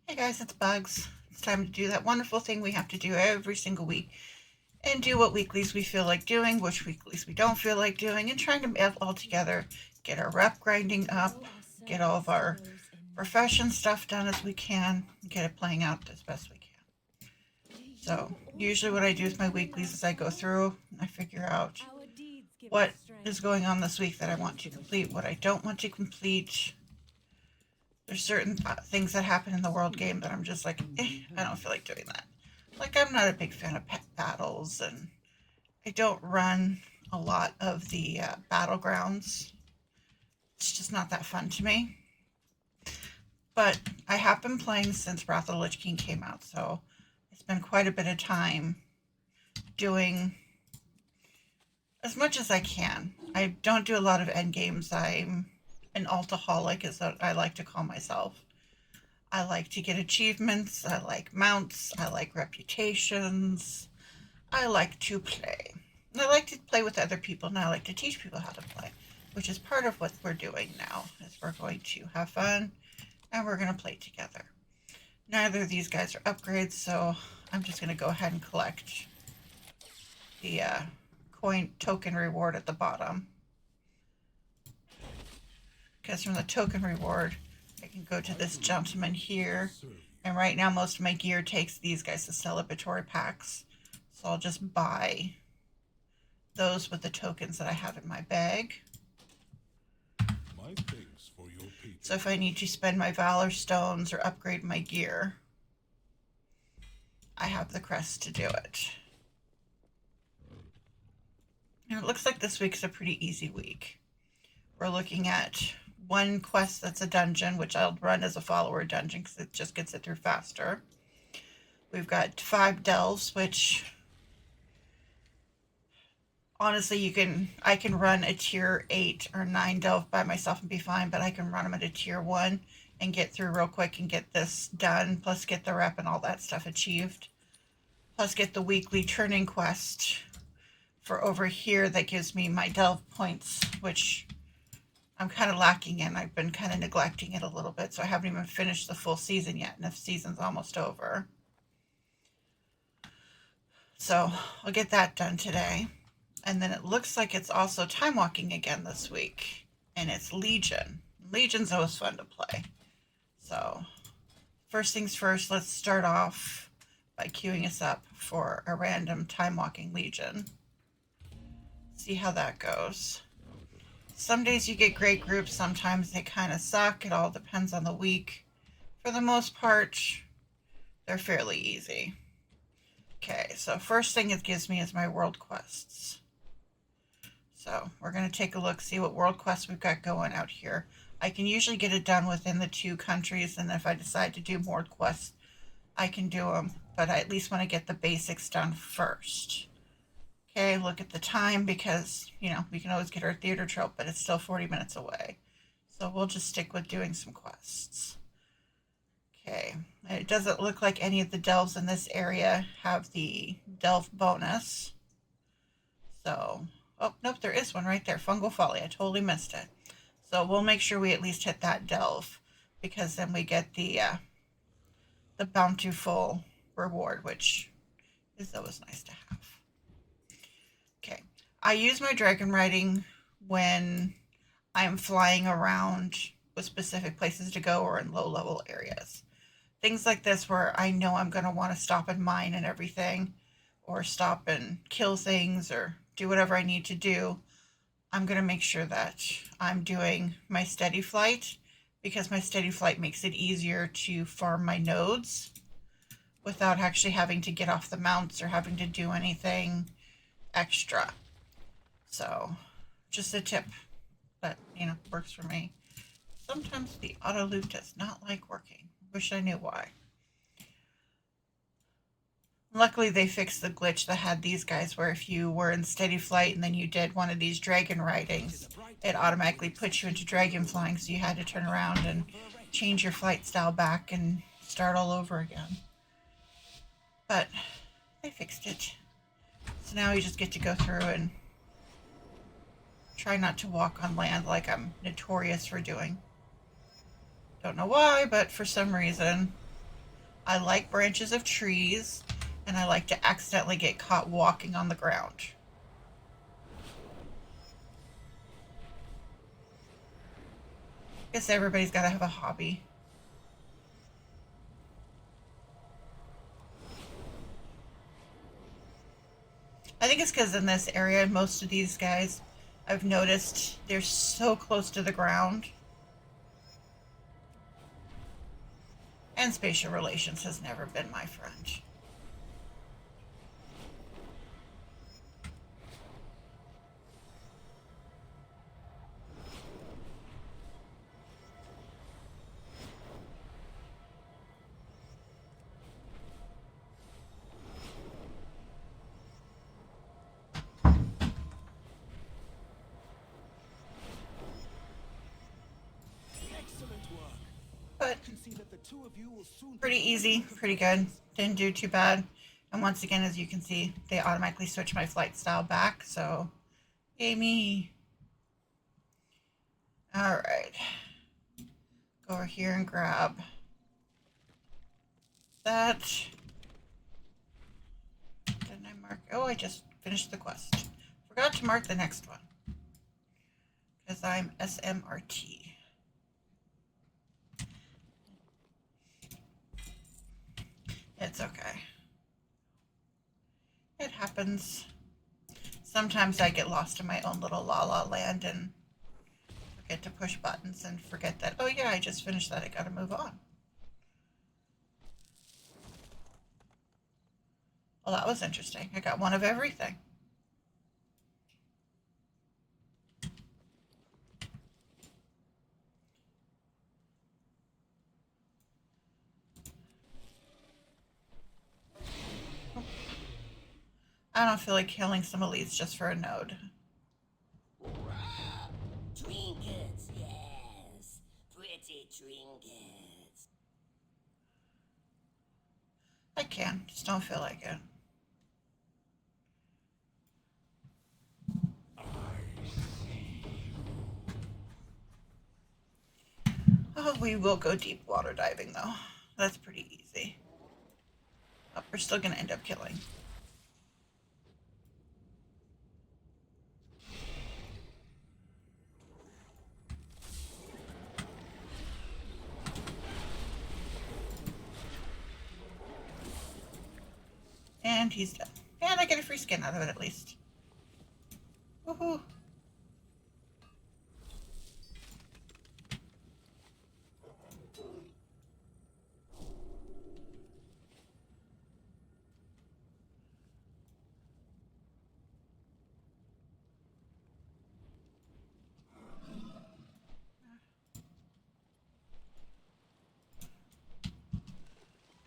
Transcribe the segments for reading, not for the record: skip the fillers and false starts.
Hey guys, it's Bugs. It's time to do that wonderful thing we have to do every single week and do what weeklies we feel like doing, which weeklies we don't feel like doing, and trying to add all together, get our rep grinding up, get all of our profession stuff done as we can, get it playing out as best we can. So, usually what I do with my weeklies is I go through and I figure out what is going on this week that I want to complete, what I don't want to complete. There's certain things that happen in the world game that I'm just like, I don't feel like doing that. Like, I'm not a big fan of pet battles, and I don't run a lot of the battlegrounds. It's just not that fun to me. But I have been playing since Wrath of the Lich King came out, so I spend quite a bit of time doing as much as I can. I don't do a lot of end games. I'm an altaholic, is what I like to call myself. I like to get achievements. I like mounts. I like reputations. I like to play. And I like to play with other people, and I like to teach people how to play, which is part of what we're doing now, is we're going to have fun, and we're going to play together. Neither of these guys are upgrades, so I'm just going to go ahead and collect the coin token reward at the bottom. Because from the token reward, I can go to this gentleman here. And right now, most of my gear takes these guys as celebratory packs. So I'll just buy those with the tokens that I have in my bag. So if I need to spend my Valor Stones or upgrade my gear, I have the crest to do it. And it looks like this week's a pretty easy week. We're looking at one quest that's a dungeon, which I'll run as a follower dungeon because it just gets it through faster. We've got 5 delves, which honestly I can run a tier 8 or 9 delve by myself and be fine, but I can run them at a tier 1 and get through real quick and get this done, plus get the rep and all that stuff achieved, plus get the weekly turning quest for over here that gives me my delve points, which I'm kind of lacking in. I've been kind of neglecting it a little bit, so I haven't even finished the full season yet, and the season's almost over. So I'll get that done today. And then it looks like it's also time walking again this week, and it's Legion. Legion's always fun to play. So first things first, let's start off by queuing us up for a random time walking Legion. See how that goes. Some days you get great groups, sometimes they kind of suck. It all depends on the week. For the most part, they're fairly easy. Okay, so first thing it gives me is my world quests. So we're going to take a look, see what world quests we've got going out here. I can usually get it done within the 2 countries, and if I decide to do more quests, I can do them, but I at least want to get the basics done first. Okay, look at the time because, we can always get our theater trope, but it's still 40 minutes away. So we'll just stick with doing some quests. Okay, it doesn't look like any of the delves in this area have the delve bonus. So, oh, nope, there is one right there, Fungal Folly. I totally missed it. So we'll make sure we at least hit that delve, because then we get the bountiful reward, which is always nice to have. Okay, I use my dragon riding when I'm flying around with specific places to go or in low level areas. Things like this where I know I'm going to want to stop and mine and everything, or stop and kill things, or do whatever I need to do. I'm going to make sure that I'm doing my steady flight, because my steady flight makes it easier to farm my nodes without actually having to get off the mounts or having to do anything extra. So just a tip that works for me. Sometimes the auto loop does not like working. Wish I knew why. Luckily they fixed the glitch that had these guys where if you were in steady flight and then you did one of these dragon ridings, it automatically puts you into dragon flying, so you had to turn around and change your flight style back and start all over again. But they fixed it. So now you just get to go through and try not to walk on land like I'm notorious for doing. Don't know why, but for some reason I like branches of trees, and I like to accidentally get caught walking on the ground. Guess everybody's got to have a hobby. I think it's because in this area, most of these guys, I've noticed they're so close to the ground. And spatial relations has never been my friend. But pretty easy, pretty good. Didn't do too bad. And once again, as you can see, they automatically switch my flight style back, so yay me. Alright. Go over here and grab that. Didn't I mark? Oh, I just finished the quest. Forgot to mark the next one. Because I'm SMRT. It's okay. It happens. Sometimes I get lost in my own little la-la land and forget to push buttons and forget that, oh yeah, I just finished that, I gotta move on. Well, that was interesting. I got one of everything. I don't feel like killing some elites just for a node. Trinkets, yes. Pretty trinkets. I can, just don't feel like it. Oh, we will go deep water diving though. That's pretty easy. Oh, we're still gonna end up killing. And he's dead. And I get a free skin out of it at least. Woohoo!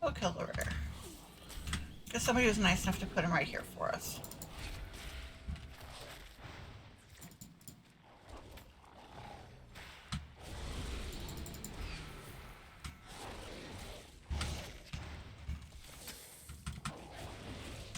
We'll kill the rare. Because somebody was nice enough to put him right here for us.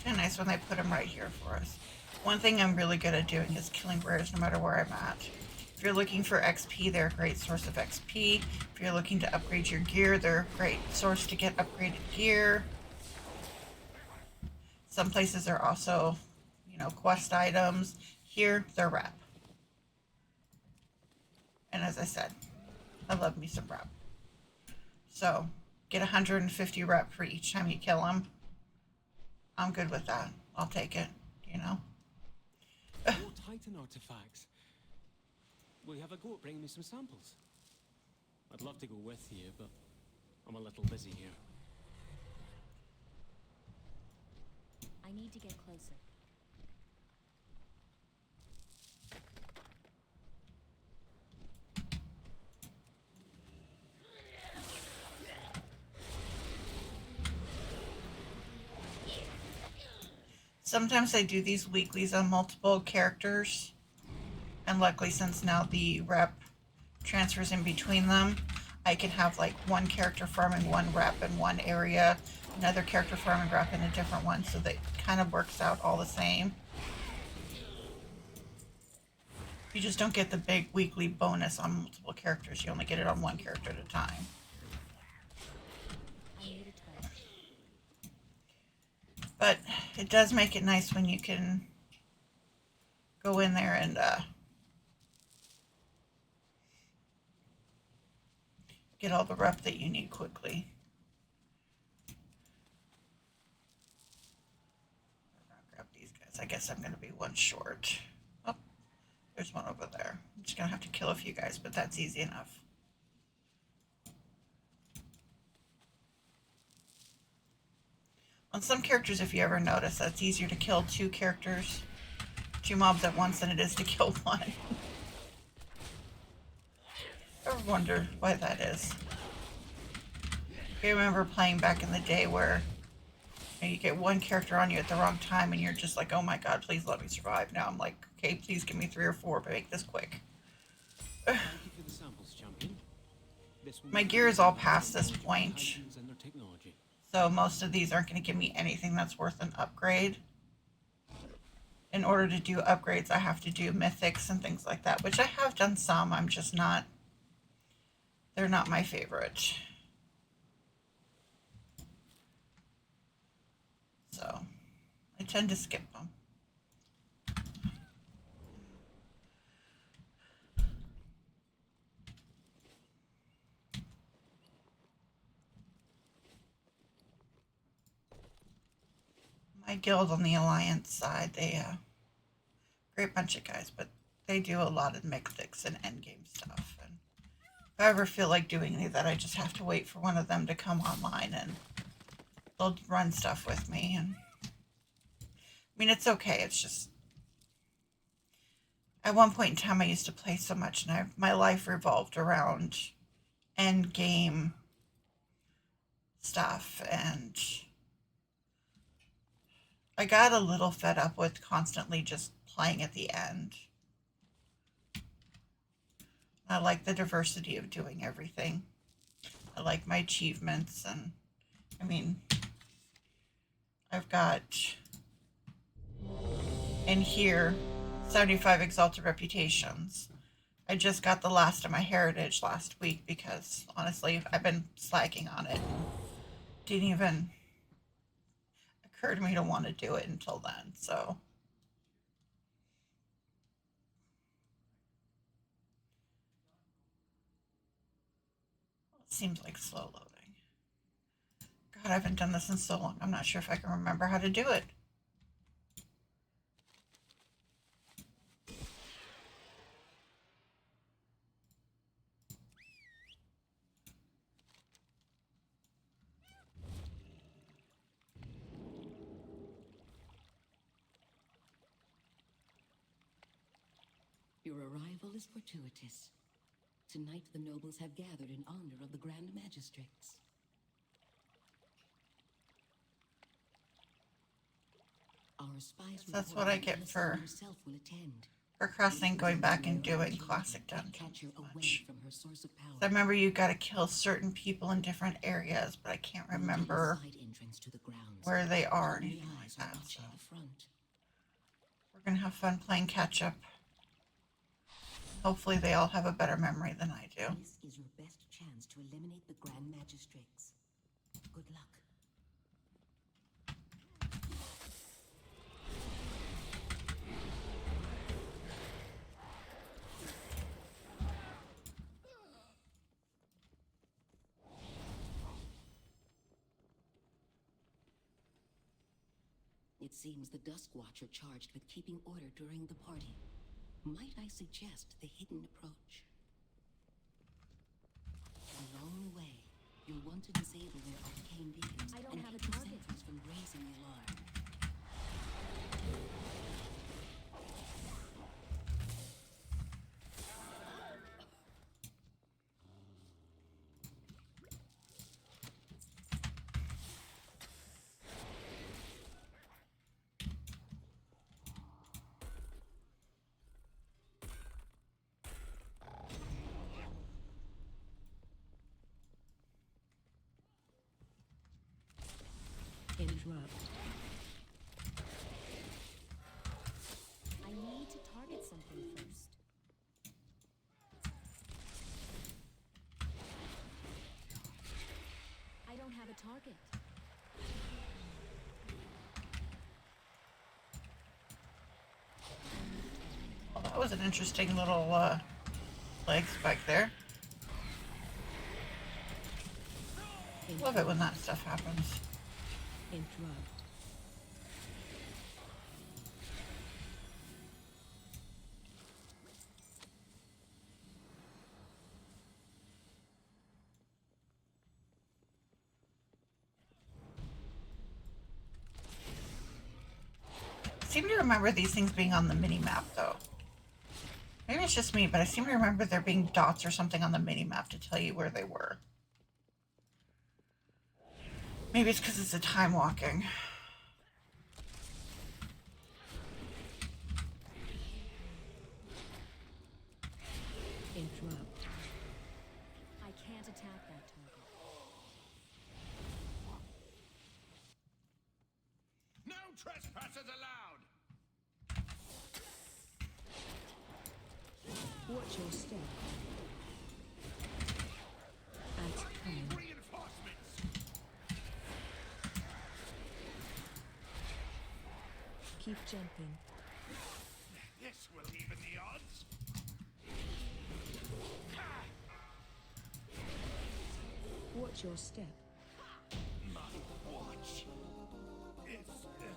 And nice when they put him right here for us. One thing I'm really good at doing is killing rares no matter where I'm at. If you're looking for XP, they're a great source of XP. If you're looking to upgrade your gear, they're a great source to get upgraded gear. Some places are also, you know, quest items. Here, they're rep. And as I said, I love me some rep. So, get 150 rep for each time you kill them. I'm good with that. I'll take it, you know. More Titan artifacts. Will you have a go at bringing me some samples? I'd love to go with you, but I'm a little busy here. I need to get closer. Sometimes I do these weeklies on multiple characters. And luckily, since now the rep transfers in between them, I can have like one character farming one rep in one area, another character farming rep in a different one, so that kind of works out all the same. You just don't get the big weekly bonus on multiple characters. You only get it on one character at a time. I need a touch. But it does make it nice when you can go in there and get all the rep that you need quickly. Grab these guys. I guess I'm going to be one short. Oh, there's one over there. I'm just going to have to kill a few guys, but that's easy enough. On some characters, if you ever notice, it's easier to kill two mobs at once than it is to kill one. I ever wonder why that is. I remember playing back in the day where you get one character on you at the wrong time and you're just like, oh my god, please let me survive. Now I'm like, okay, please give me 3 or 4, but make this quick. My gear is all past this point, so most of these aren't going to give me anything that's worth an upgrade. In order to do upgrades, I have to do mythics and things like that, which I have done some. I'm just not, they're not my favorite. So I tend to skip them. My guild on the Alliance side, they great bunch of guys, but they do a lot of mythics and endgame stuff. And if I ever feel like doing any of that, I just have to wait for one of them to come online and they'll run stuff with me. And I mean, it's okay. It's just at one point in time, I used to play so much, and my life revolved around end game stuff, and I got a little fed up with constantly just playing at the end. I like the diversity of doing everything. I like my achievements, and I mean, I've got in here 75 exalted reputations. I just got the last of my heritage last week because honestly I've been slacking on it. Didn't even occur to me to want to do it until then. So it seems like slow loading. God, I haven't done this in so long. I'm not sure if I can remember how to do it. Your arrival is fortuitous. Tonight the nobles have gathered in honor of the Grand Magistrates. Our spies That's what I get for herself will attend. procrastinating going back and doing classic dungeons much. From her source of power. I remember you got to kill certain people in different areas, but I can't remember where they are or anything like that. So we're going to have fun playing catch up. Hopefully they all have a better memory than I do. This is your best chance to eliminate the Grand Magistrates. Good luck. It seems the Dusk Watch are charged with keeping order during the party. Might I suggest the hidden approach? Along the way, you'll want to disable their arcane beacons and keep the sentries from raising the alarm. Interrupt. I need to target something first. I don't have a target. That was an interesting little leg spike there. Love it when that stuff happens. Interrupt. I seem to remember these things being on the mini-map, though. Maybe it's just me, but I seem to remember there being dots or something on the mini-map to tell you where they were. Maybe it's because it's a time walking. Interrupt. I can't attack that target. No trespassers allowed! Watch your step. That's coming. Reinforcements! Keep jumping. This will even the odds. Watch your step. My watch is ended.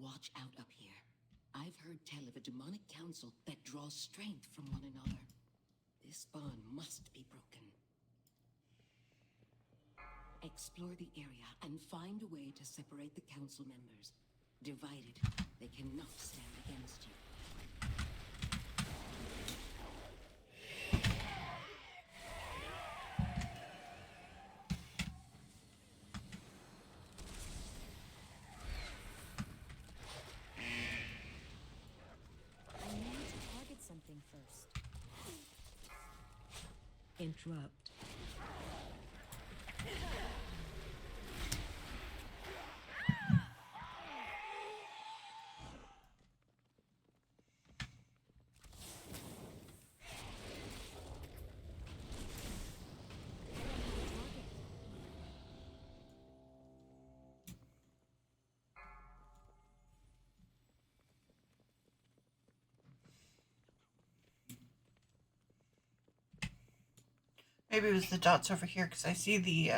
Watch out up here. I've heard tell of a demonic council that draws strength from one another. This bond must be broken. Explore the area and find a way to separate the council members. Divided, they cannot stand against you. I need to target something first. Interrupt. Maybe it was the dots over here because I see the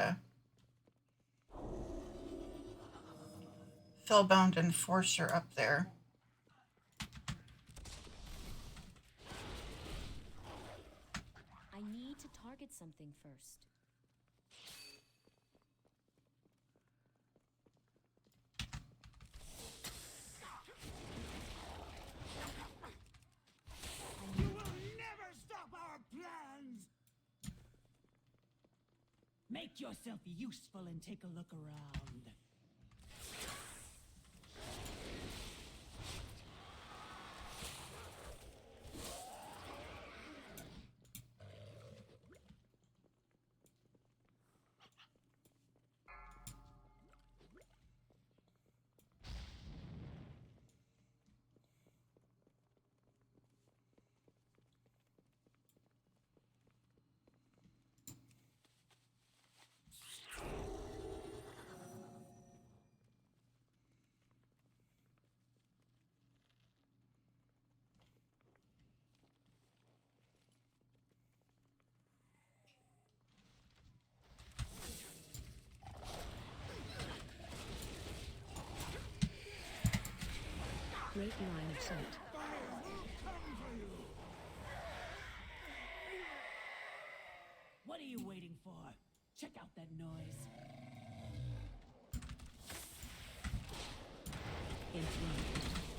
Spellbound Enforcer up there. I need to target something first. You will never stop our plans! Make yourself useful and take a look around. Great line of sight. What are you waiting for? Check out that noise. Interrupt.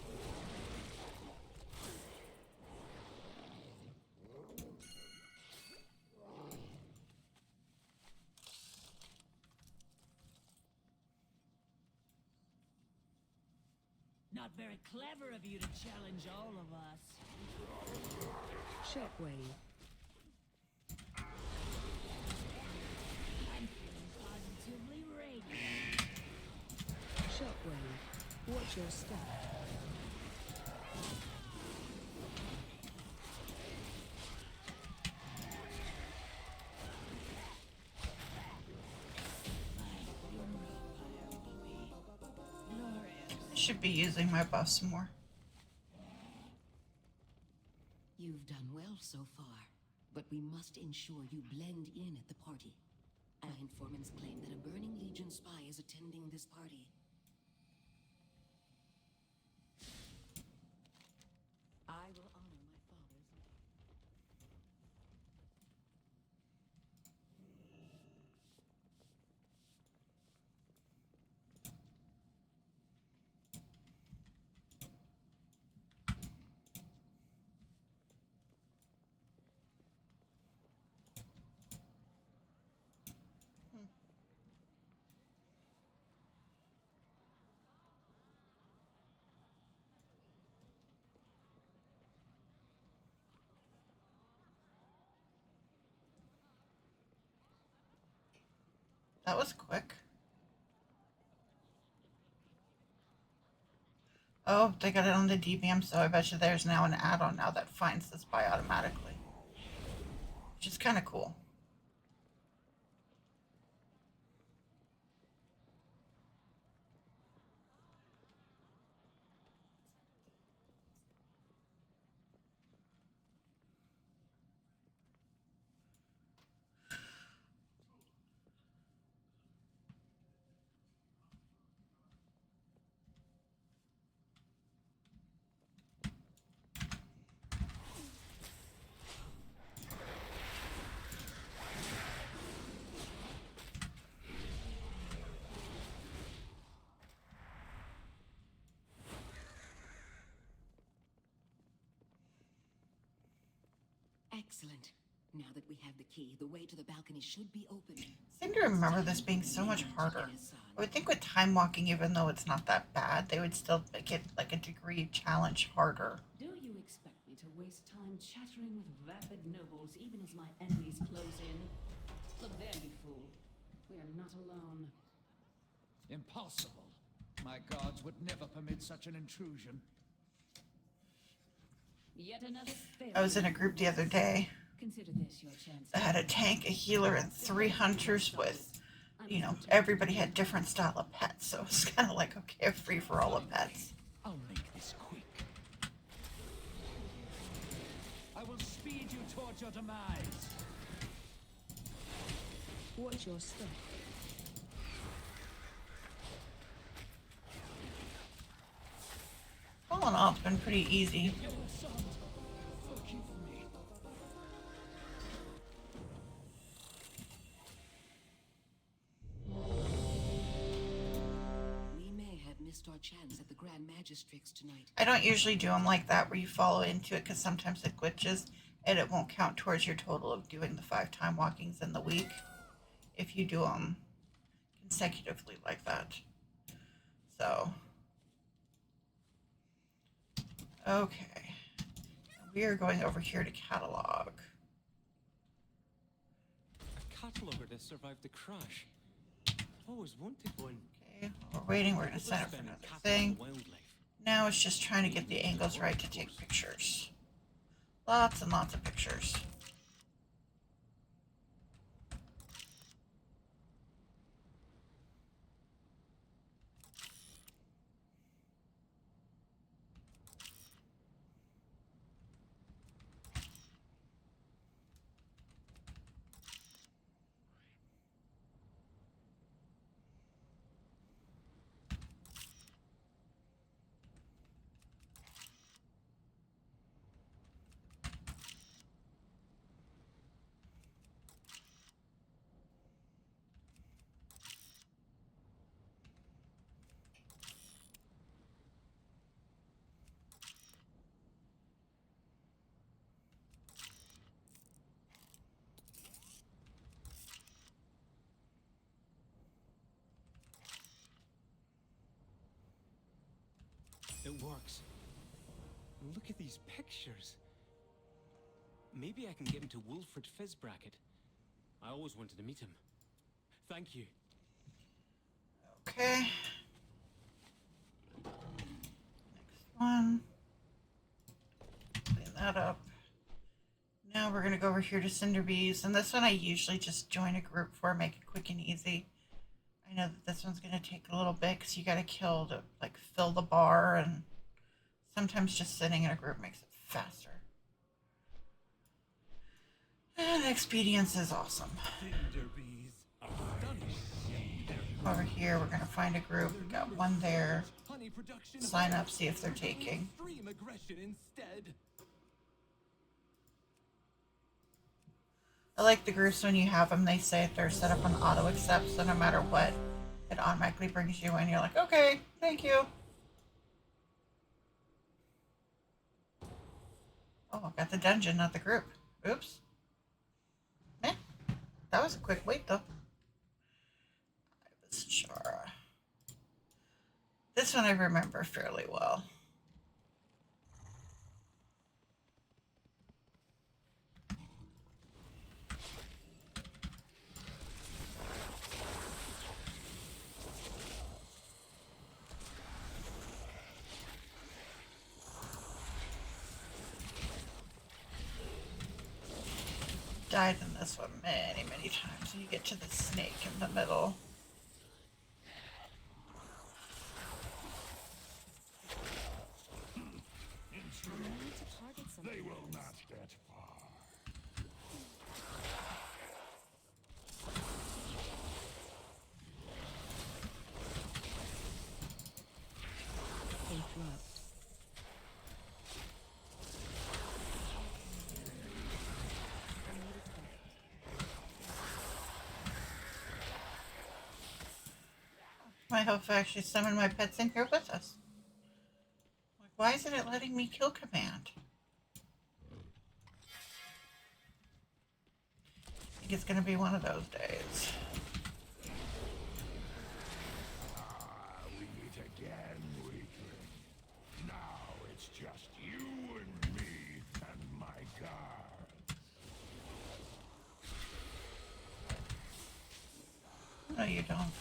Not very clever of you to challenge all of us. Shockwave. I'm feeling positively radiant. Shockwave. Watch your step. I should be using my buffs more. You've done well so far, but we must ensure you blend in at the party. My informants claim that a Burning Legion spy is attending this party. I will honor my father's name. That was quick. Oh, they got it on the DBM, so I bet you there's now an add-on now that finds this by automatically. Which is kind of cool. Excellent. Now that we have the key, the way to the balcony should be open. I seem to remember this being so much harder. I would think with time walking, even though it's not that bad, they would still make it like a degree challenge harder. Do you expect me to waste time chattering with vapid nobles even as my enemies close in? Look there, you fool. We are not alone. Impossible. My gods would never permit such an intrusion. Yet another failure. I was in a group the other day Consider this your chance. that had a tank, a healer, and 3 hunters with, you know, everybody had different style of pets. So it's kind of like, okay, free for all of pets. I'll make this quick. I will speed you towards your demise. Watch your step. All in all, it's been pretty easy. Your assault. Forgive me. We may have missed our chance at the Grand Magistrix tonight. I don't usually do them like that where you follow into it because sometimes it glitches and it won't count towards your total of doing the 5 time walkings in the week if you do them consecutively like that. So, okay. We are going over here to catalog. A cataloger that survived the crash. I've always wanted one. Okay, while we're waiting, we're going to sign up for Spending another capital thing. wildlife. Now it's just trying to get the angles right to take pictures. Lots and lots of pictures. works. And look at these pictures. Maybe I can get him to Wolford Fizzbracket. I always wanted to meet him. Thank you. Okay. Next one. Clean that up. Now we're going to go over here to Cinderbees. And this one I usually just join a group for, make it quick and easy. I know that this one's going to take a little bit because you got to kill to like fill the bar, and sometimes just sitting in a group makes it faster. And expedience is awesome. Over here, we're going to find a group. We got one there. Sign up, see if they're taking. I like the groups when you have them, they say they're set up on auto accept, so no matter what, it automatically brings you in. You're like, okay, thank you. Oh, I got the dungeon, not the group. Oops. Eh, that was a quick wait, though. Shara. This one I remember fairly well. Died in this one many, many times. And you get to the snake in the middle. They will not get far. Interrupt. I hope I actually summon my pets in here with us. Like, why isn't it letting me kill command? I think it's going to be one of those days. We meet again, weakling. Now it's just you and me and my guard. No, you don't.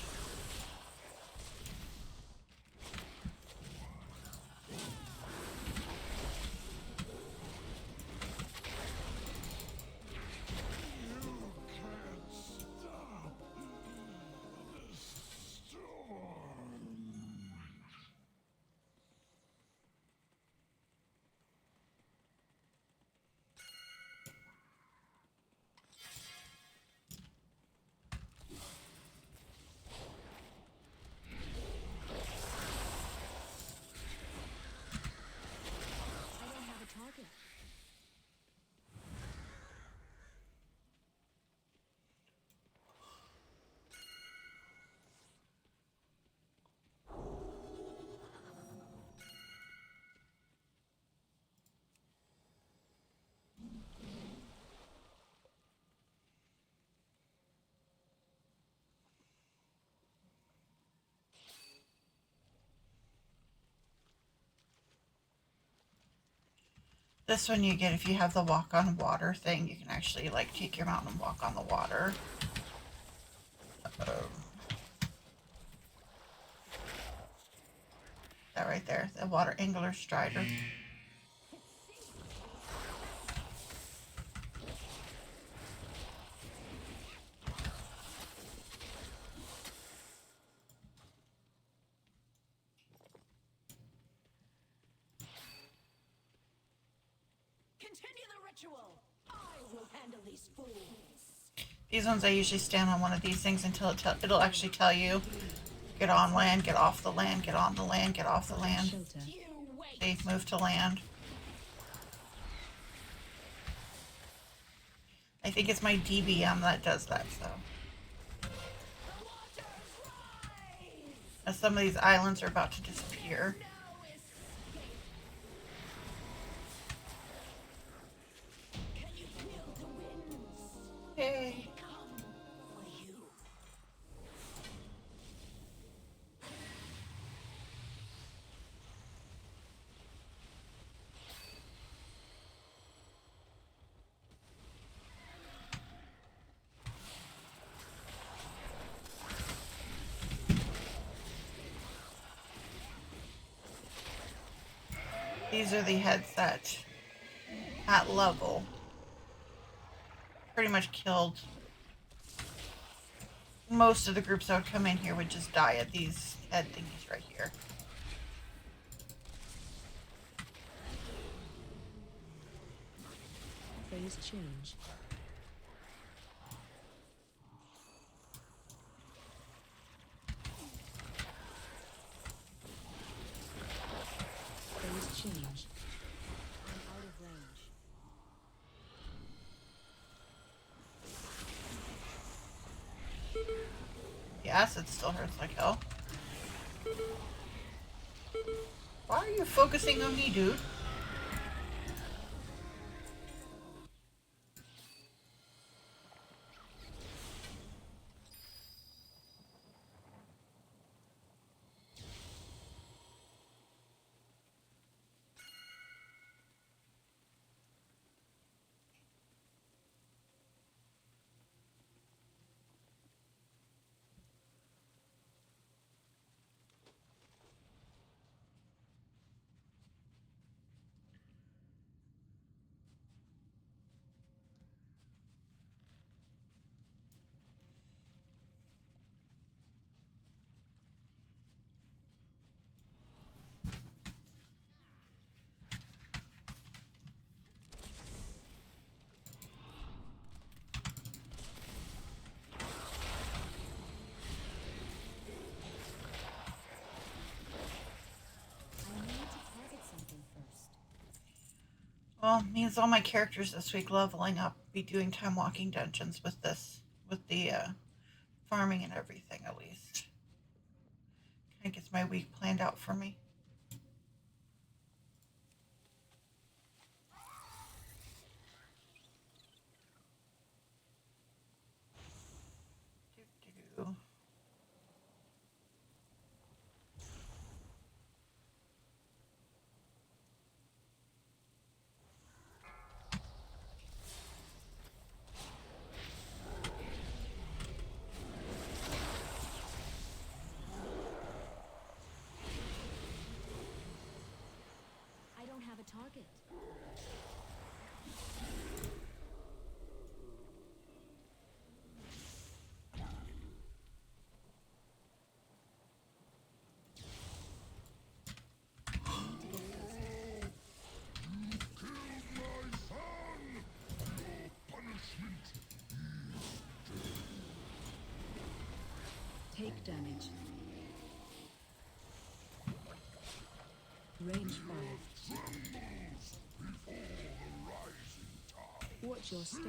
I don't have a target. This one you get if you have the walk on water thing. You can actually like take your mount and walk on the water. That right there, the water angler strider. Continue the ritual. I will handle these fools. These ones I usually stand on one of these things until it'll actually tell you, get on land, get off the land, get on the land, get off the land. You wait. See, move to land. I think it's my DBM that does that, so. As some of these islands are about to disappear. Yay. These are the heads that, at level, pretty much killed most of the groups that would come in here would just die at these head thingies right here. Phase change. Phase change. I'm out of range. The acid still hurts like hell. Why are you focusing on me, dude? I need to target something first. Well, means all my characters this week leveling up, be doing time walking dungeons with this, with the farming and everything at least. Kind of gets my week planned out for me. Doo-doo. I don't have a target. Take damage. Range 5. Watch your step.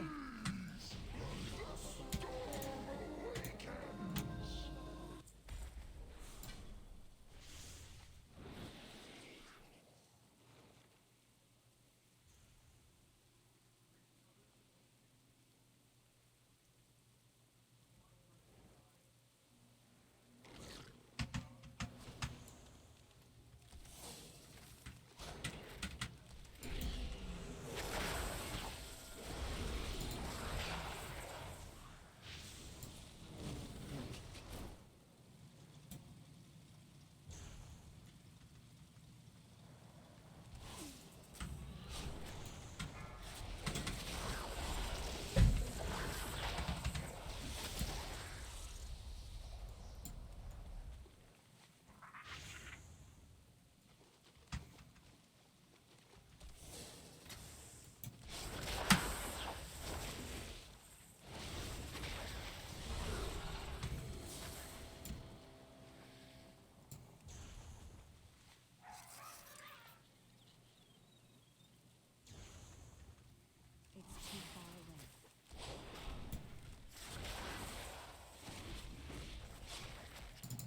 It's too far away.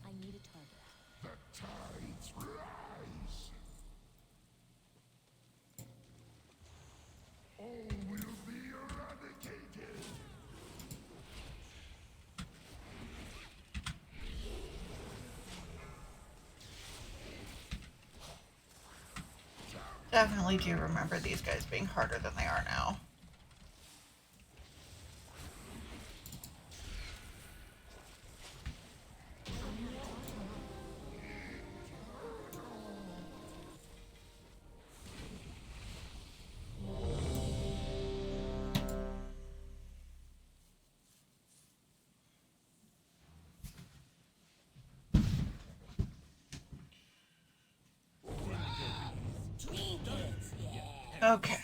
I need a target. The tides rise. All will be eradicated. Definitely do remember these guys being harder than they are now. Okay.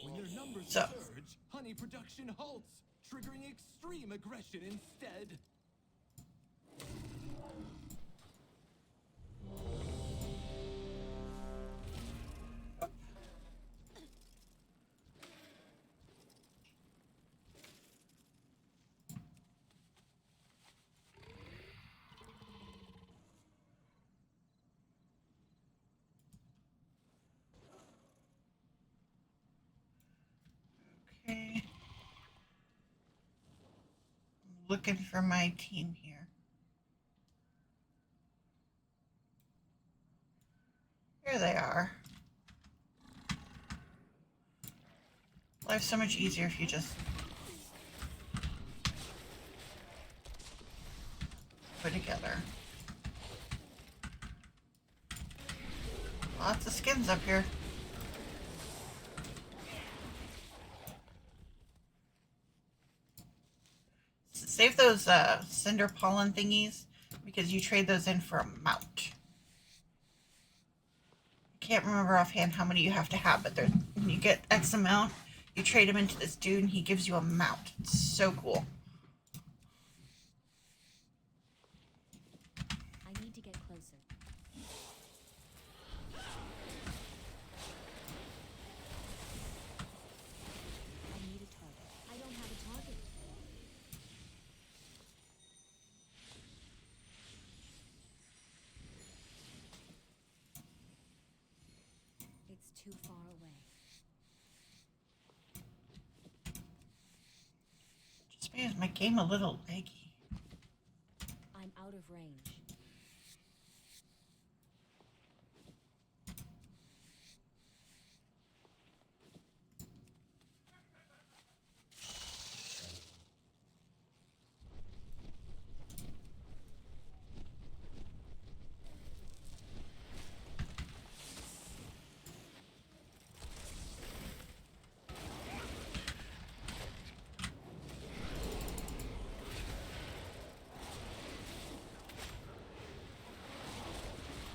When their numbers So. surge, honey production halts, triggering extreme aggression instead. Okay. Looking for my team here. Here they are. Life's so much easier if you just put together. Lots of skins up here. Save those cinder pollen thingies because you trade those in for a mount. I can't remember offhand how many you have to have, but when you get X amount, you trade them into this dude and he gives you a mount. It's so cool. I need to get closer. I need a target. I don't have a target. It's too far away. Just makes my game a little laggy. I'm out of range.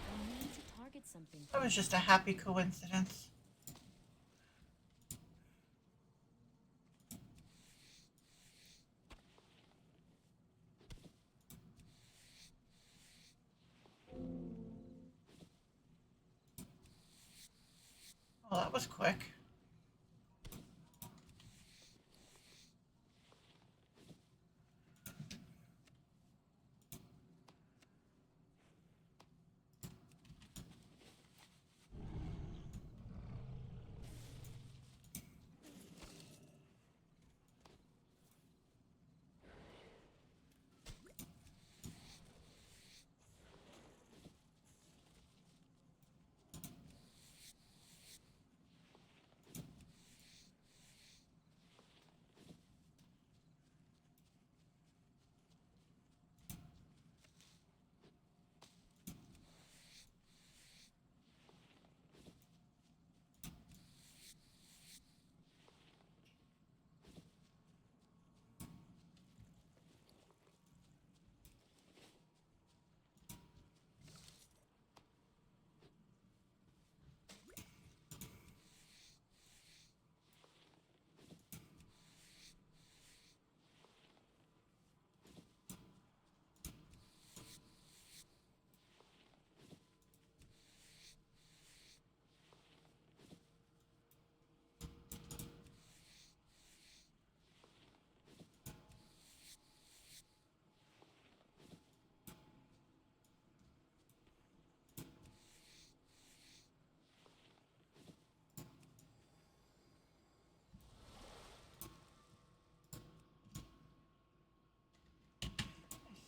I need to target something. That was just a happy coincidence. Well, that was quick.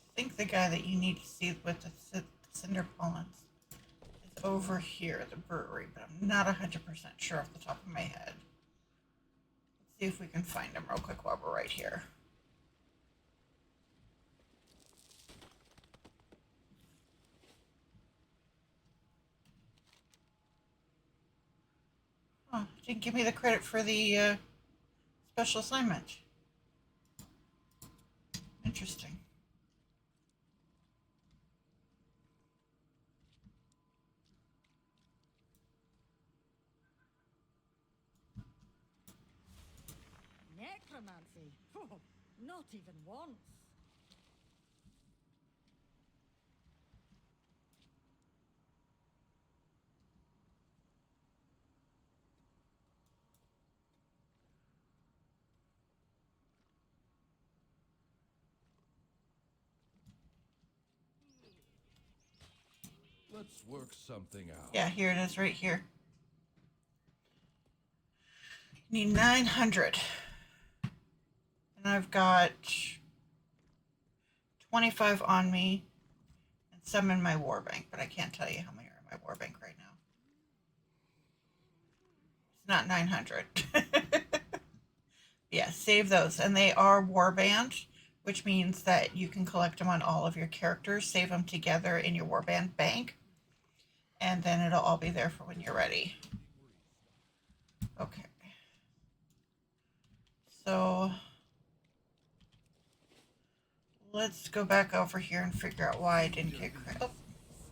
I think the guy that you need to see with the cinder pollens is over here at the brewery, but I'm not 100% sure off the top of my head. Let's see if we can find him real quick while we're right here. Oh, didn't give me the credit for the special assignment. Interesting. Not even once. Let's work something out. Yeah, here it is right here. Need 900. And I've got 25 on me and some in my war bank, but I can't tell you how many are in my war bank right now. It's not 900. Yeah, save those. And they are warband, which means that you can collect them on all of your characters, save them together in your warband bank, and then it'll all be there for when you're ready. Okay. So let's go back over here and figure out why I didn't get credit. Oh,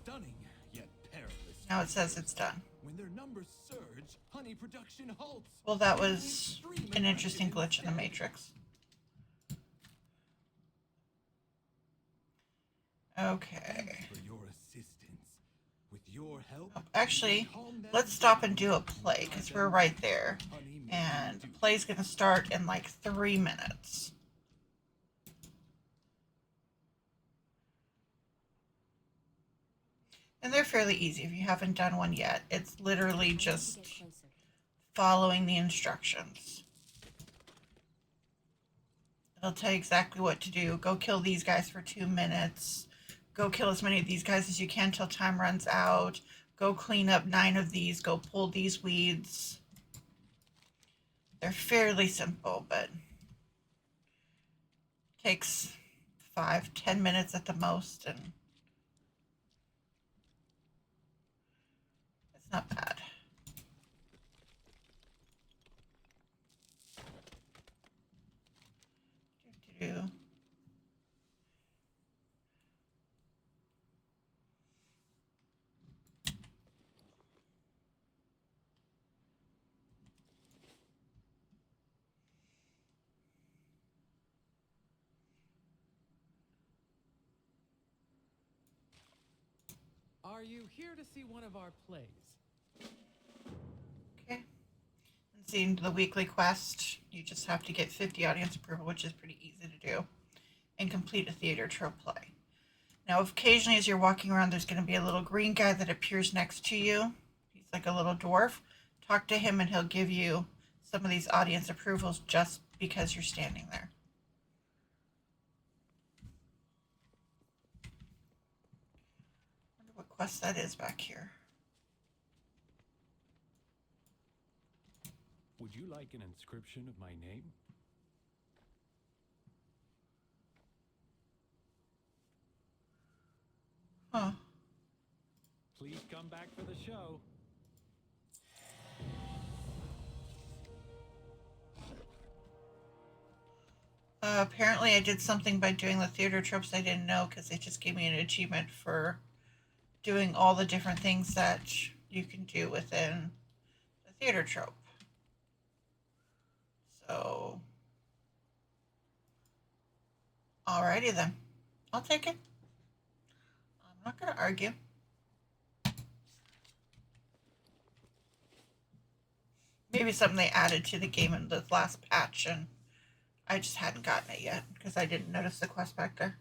Stunning, yet perilous. now it says it's done. When their numbers surge, honey production halts. Well, that was an interesting glitch in the Matrix. Okay. Thanks for your assistance. With your help, Actually, let's stop and do a play because we're right there. And the play's going to start in like 3 minutes. And they're fairly easy if you haven't done one yet. It's literally just following the instructions. It'll tell you exactly what to do. Go kill these guys for 2 minutes. Go kill as many of these guys as you can till time runs out. Go clean up 9 of these. Go pull these weeds. They're fairly simple, but takes 5-10 minutes at the most, and it's not bad. Do-do-do. Are you here to see one of our plays? Okay. And seeing the weekly quest, you just have to get 50 audience approval, which is pretty easy to do, and complete a theater trope play. Now, occasionally as you're walking around, there's going to be a little green guy that appears next to you. He's like a little dwarf. Talk to him and he'll give you some of these audience approvals just because you're standing there. I wonder what quest that is back here. Would you like an inscription of my name? Huh. Please come back for the show. Apparently I did something by doing the theater tropes I didn't know, because they just gave me an achievement for doing all the different things that you can do within the theater trope. So, alrighty then. I'll take it. I'm not going to argue. Maybe something they added to the game in the last patch, and I just hadn't gotten it yet because I didn't notice the quest back there.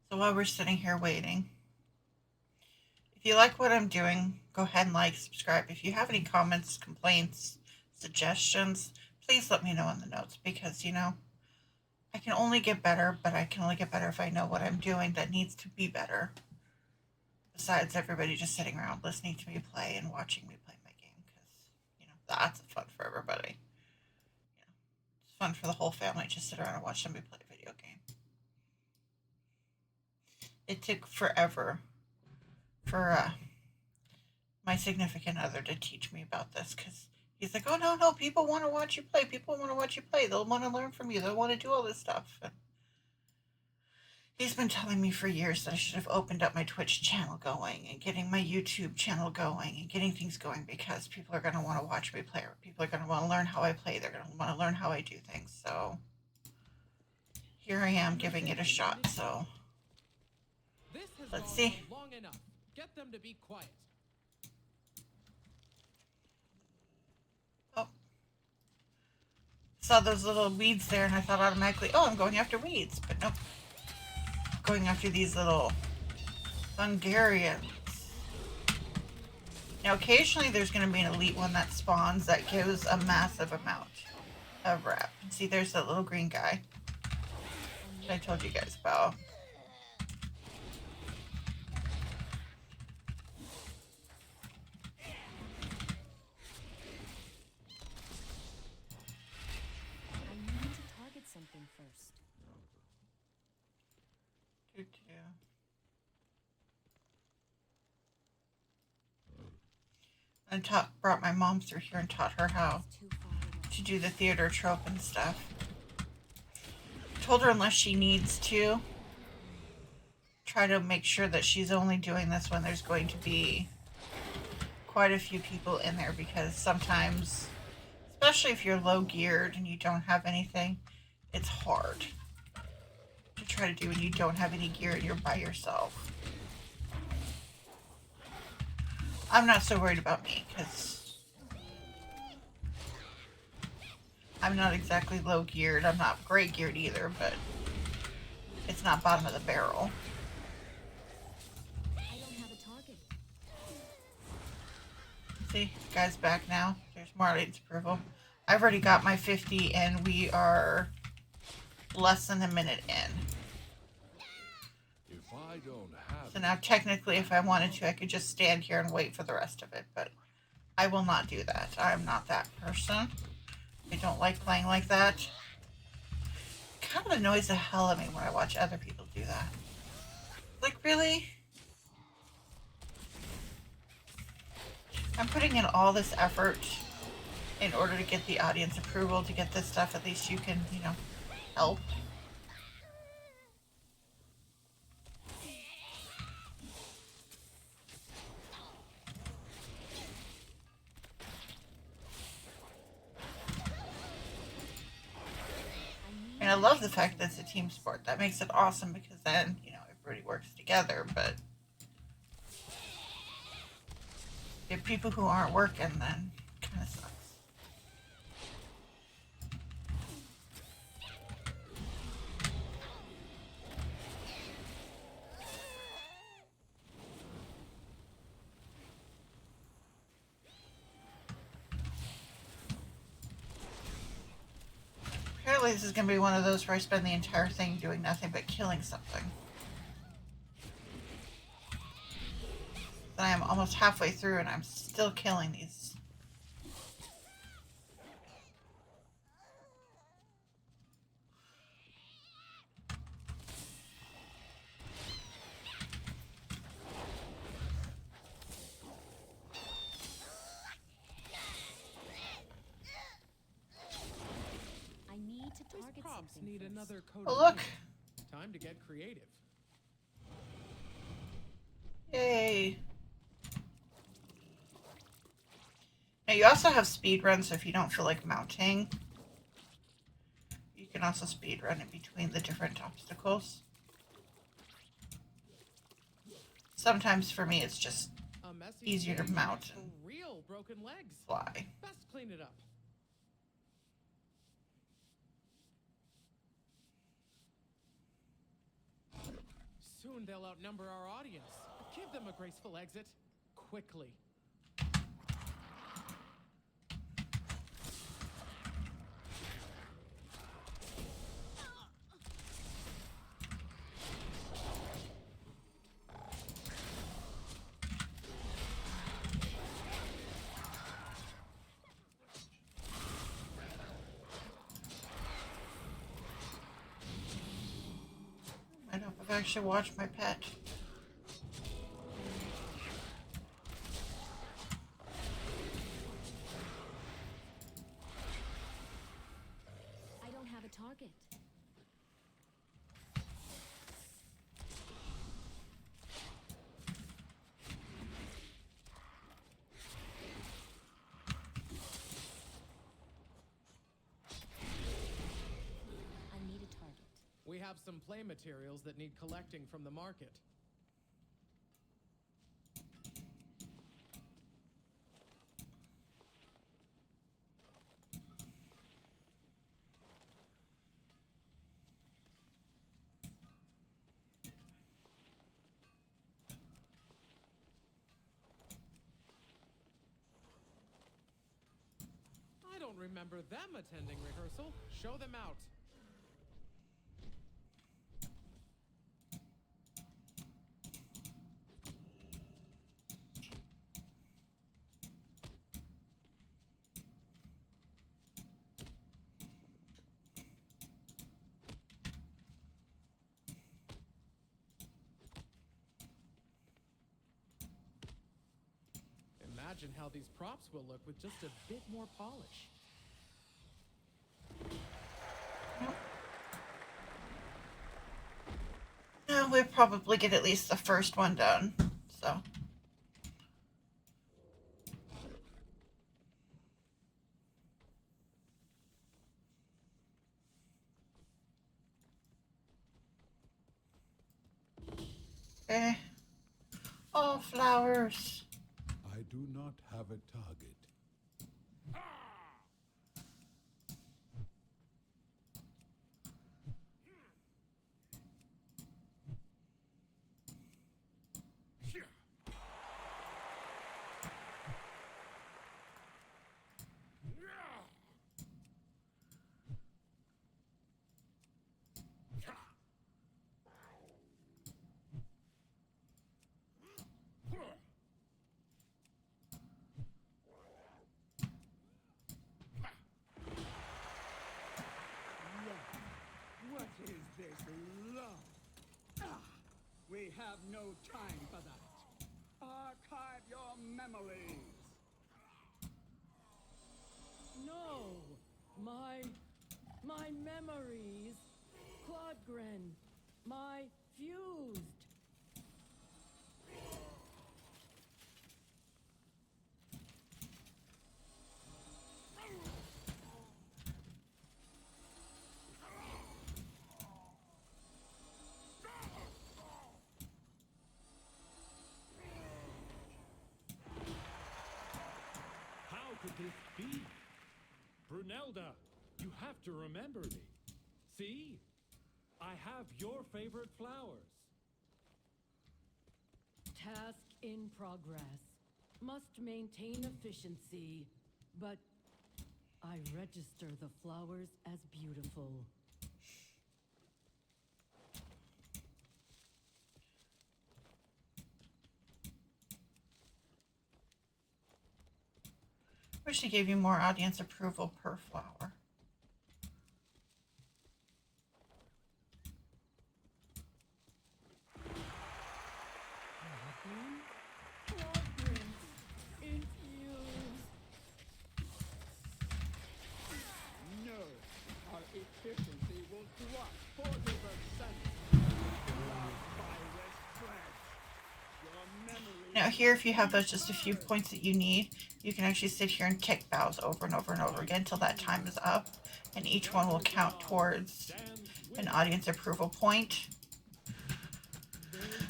So while we're sitting here waiting, if you like what I'm doing, go ahead and like, subscribe. If you have any comments, complaints, suggestions, please let me know in the notes, because, you know, I can only get better, but I can only get better if I know what I'm doing that needs to be better. Besides everybody just sitting around listening to me play and watching me play my game, because, you know, that's fun for everybody. You know, it's fun for the whole family to sit around and watch somebody play a video game. It took forever for my significant other to teach me about this because he's like, oh, no, people want to watch you play. People want to watch you play. They'll want to learn from you. They'll want to do all this stuff. And he's been telling me for years that I should have opened up my Twitch channel going and getting my YouTube channel going and getting things going because people are going to want to watch me play or people are going to want to learn how I play. They're going to want to learn how I do things. So here I am giving it a shot. So let's see. Long enough. Get them to be quiet. Oh. Saw those little weeds there and I thought automatically, oh, I'm going after weeds. But nope. Going after these little Hungarians. Now, occasionally there's going to be an elite one that spawns that gives a massive amount of rep. See, there's that little green guy that I told you guys about. I need to target something first. And brought my mom through here and taught her how to do the theater trope and stuff. Told her unless she needs to, try to make sure that she's only doing this when there's going to be quite a few people in there because sometimes, especially if you're low geared and you don't have anything, it's hard to try to do when you don't have any gear and you're by yourself. I'm not so worried about me because I'm not exactly low geared. I'm not great geared either, but it's not bottom of the barrel. I don't have a target. See, guy's back now. There's Marlene's approval. I've already got my 50 and we are less than a minute in. If I don't have So now technically if I wanted to, I could just stand here and wait for the rest of it, but I will not do that. I'm not that person. I don't like playing like that. It kind of annoys the hell out of me when I watch other people do that. Like, really? I'm putting in all this effort in order to get the audience approval, to get this stuff. At least you can, help. And I love the fact that it's a team sport. That makes it awesome because then, everybody works together, but if people who aren't working, then it kind of sucks. Apparently this is going to be one of those where I spend the entire thing doing nothing but killing something. Then I am almost halfway through and I'm still killing these. I need to These target props something need first. another coat Oh, of look. paint. Time to get creative. Yay. Now you also have speed runs, so if you don't feel like mounting, you can also speed run in between the different obstacles. Sometimes for me it's just A messy easier to stage mount makes for and real broken legs. fly. Best clean it up. Soon they'll outnumber our audience. Give them a graceful exit. Quickly. I've actually watched my pet. I don't have a target. I need a target. We have some play materials that need collecting from the market. I don't remember them attending rehearsal. Show them out. Imagine how these props will look with just a bit more polish. We'll probably get at least the first one done. So. Okay. Oh, flowers. I do not have a target. What is this love? We have no time for that. Archive your memories. No! My memories! Quadgren! My fused! How could this be? Brunelda, you have to remember me. See? I have your favorite flowers. Task in progress. Must maintain efficiency, but I register the flowers as beautiful. Wish they gave you more audience approval per flower. No, our efficiency will drop 40%. Your memory. Now here, if you have those just a few points that you need, you can actually sit here and tick bows over and over and over again until that time is up. And each one will count towards an audience approval point.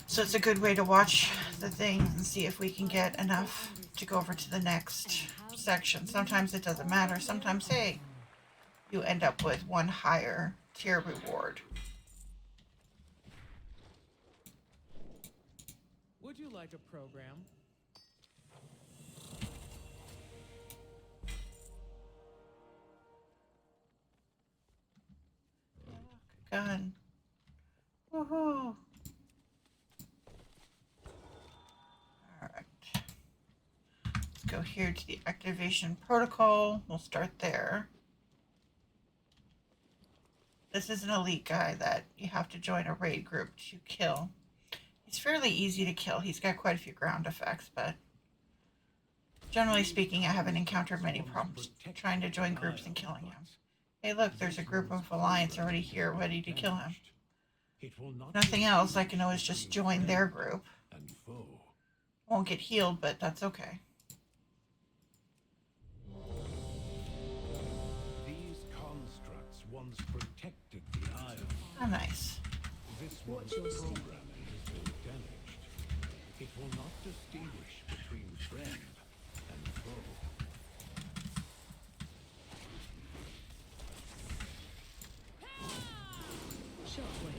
So it's a good way to watch the thing and see if we can get enough to go over to the next section. Sometimes it doesn't matter. Sometimes, hey, you end up with one higher tier reward. Would you like a program? Gun. Woohoo. Alright. Let's go here to the activation protocol. We'll start there. This is an elite guy that you have to join a raid group to kill. He's fairly easy to kill. He's got quite a few ground effects, but generally speaking, I haven't encountered many problems trying to join groups and killing him. Hey, look, there's a group of Alliance already here ready to kill him. Nothing else, I can always just join their group. Won't get healed, but that's okay. These constructs once protected the island. Oh, nice. This one's programming has been damaged. It will not distinguish between friend and foe. Shockwave.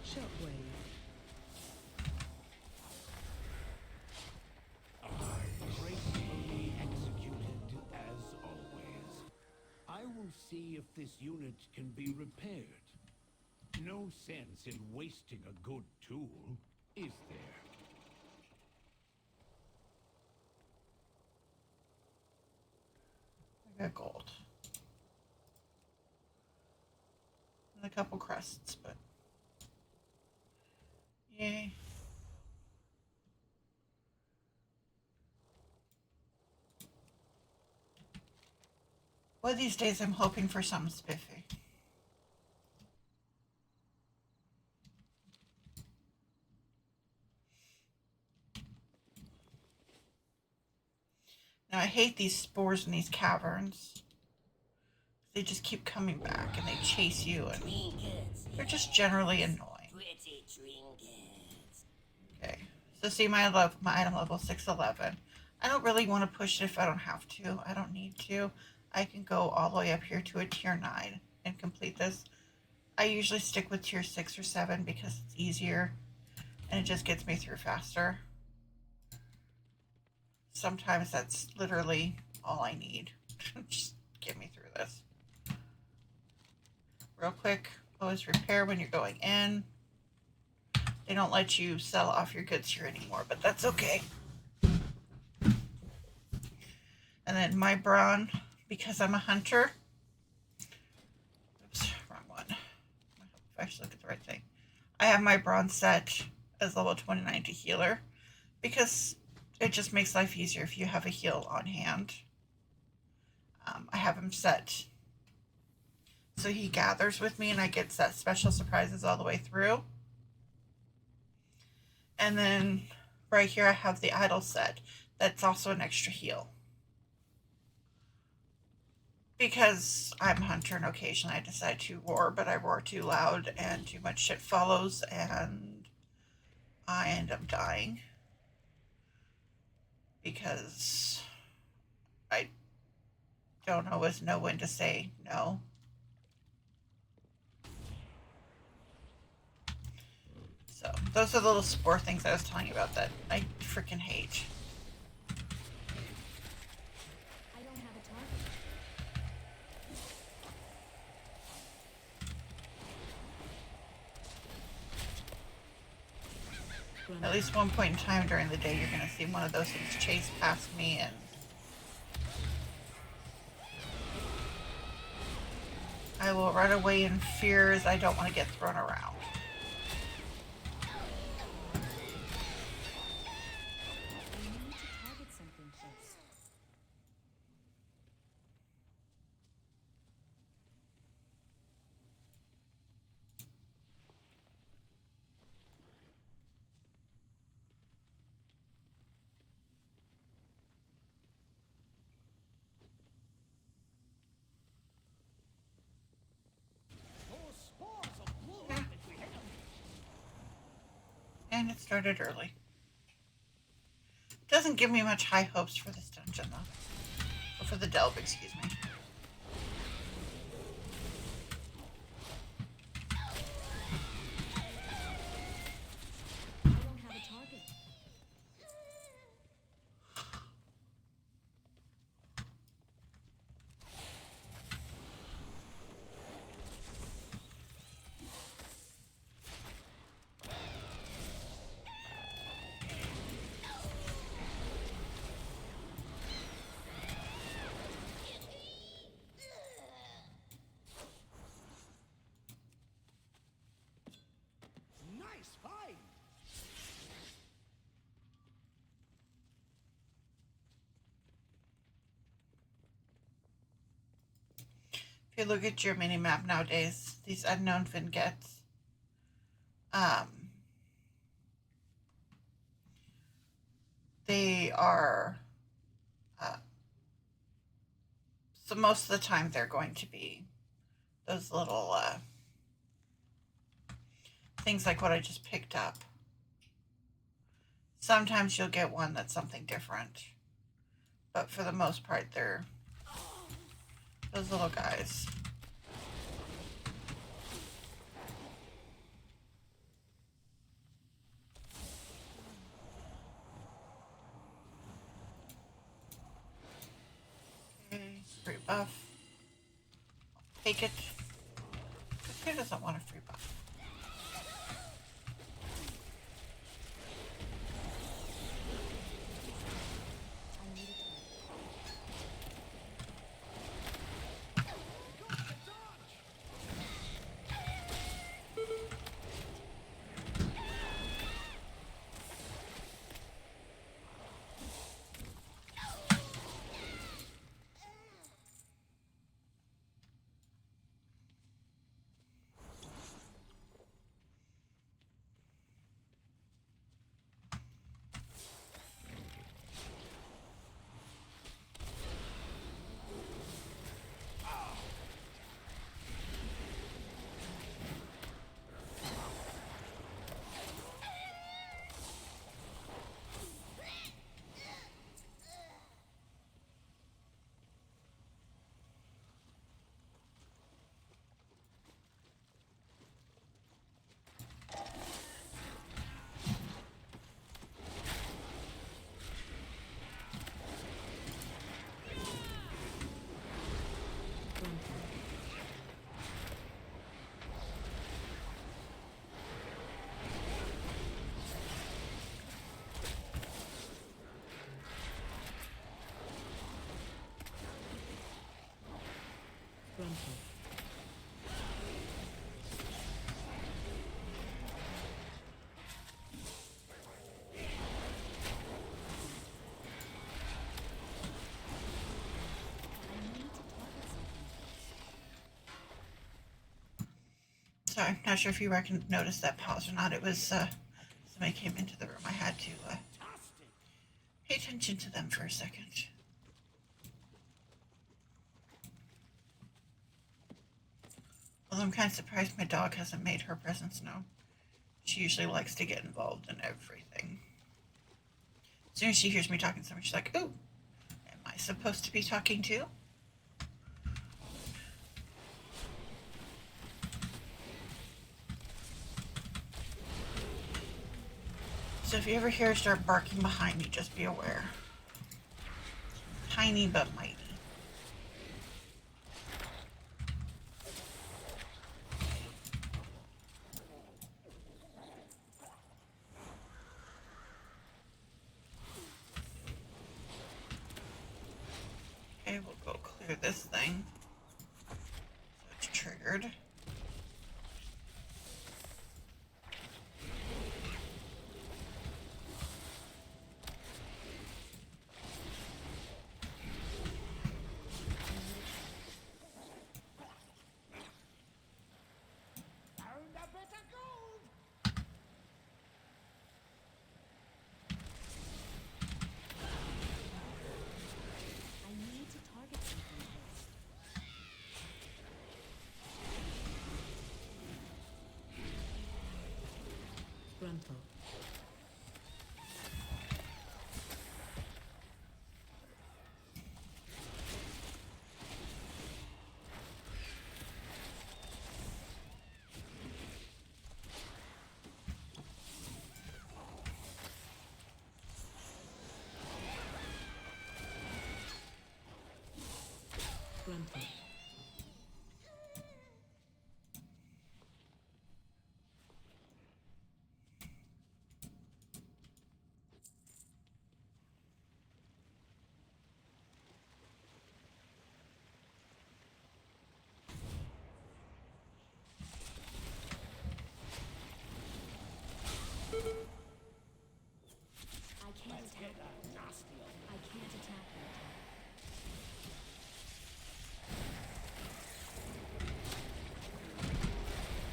Shockwave. Gracefully executed as always. I will see if this unit can be repaired. No sense in wasting a good tool, is there? I got gold. And a couple crests, but yay. One of these days I'm hoping for something spiffy. Now I hate these spores in these caverns. They just keep coming back and they chase you and they're just generally annoying. Okay, so see my item level 611. I don't really want to push it if I don't have to. I don't need to. I can go all the way up here to a tier 9 and complete this. I usually stick with tier 6 or 7 because it's easier and it just gets me through faster. Sometimes that's literally all I need. Just get me through this. Real quick, always repair when you're going in. They don't let you sell off your goods here anymore, but that's okay. And then my brawn, because I'm a hunter. Oops, wrong one. If I should look at the right thing. I have my brawn set as level 29 to healer because it just makes life easier if you have a heal on hand. I have him set so he gathers with me and I get set special surprises all the way through. And then right here I have the idol set. That's also an extra heal. Because I'm a hunter and occasionally I decide to roar, but I roar too loud and too much shit follows and I end up dying. Because I don't always know when to say no. So those are the little spore things I was telling you about that I freaking hate. I don't have a target. At least one point in time during the day, you're going to see one of those things chase past me, and I will run away in fear as I don't want to get thrown around. I need to target something first. And it started early. Doesn't give me much high hopes for this dungeon, though. Or for the delve, excuse me. I don't have a target. is fine. If you look at your mini map nowadays, these unknown vignettes, they are, so most of the time they're going to be those little things like what I just picked up. Sometimes you'll get one that's something different, but for the most part, they're those little guys. Okay, free buff. Take it. Who doesn't want a free buff? Sorry, I'm not sure if you noticed that pause or not. It was somebody came into the room. I had to pay attention to them for a second. Although I'm kind of surprised my dog hasn't made her presence known. She usually likes to get involved in everything. As soon as she hears me talking to someone, she's like, "Ooh, am I supposed to be talking too?" So if you ever hear her start barking behind me, just be aware. Tiny but mighty. Okay, we'll go clear this thing. So it's triggered. I need to target something first. Gruntle. Gruntle. I can't attack them. I can't attack them.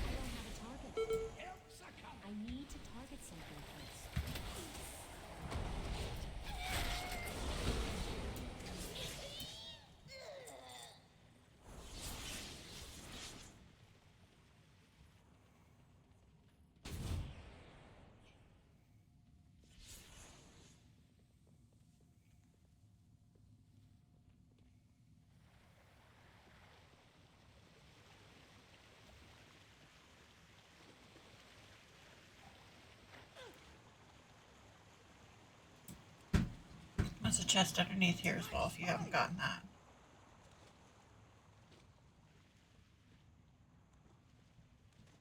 I don't have a target. I need to target something first. There's a chest underneath here as well if you haven't gotten that.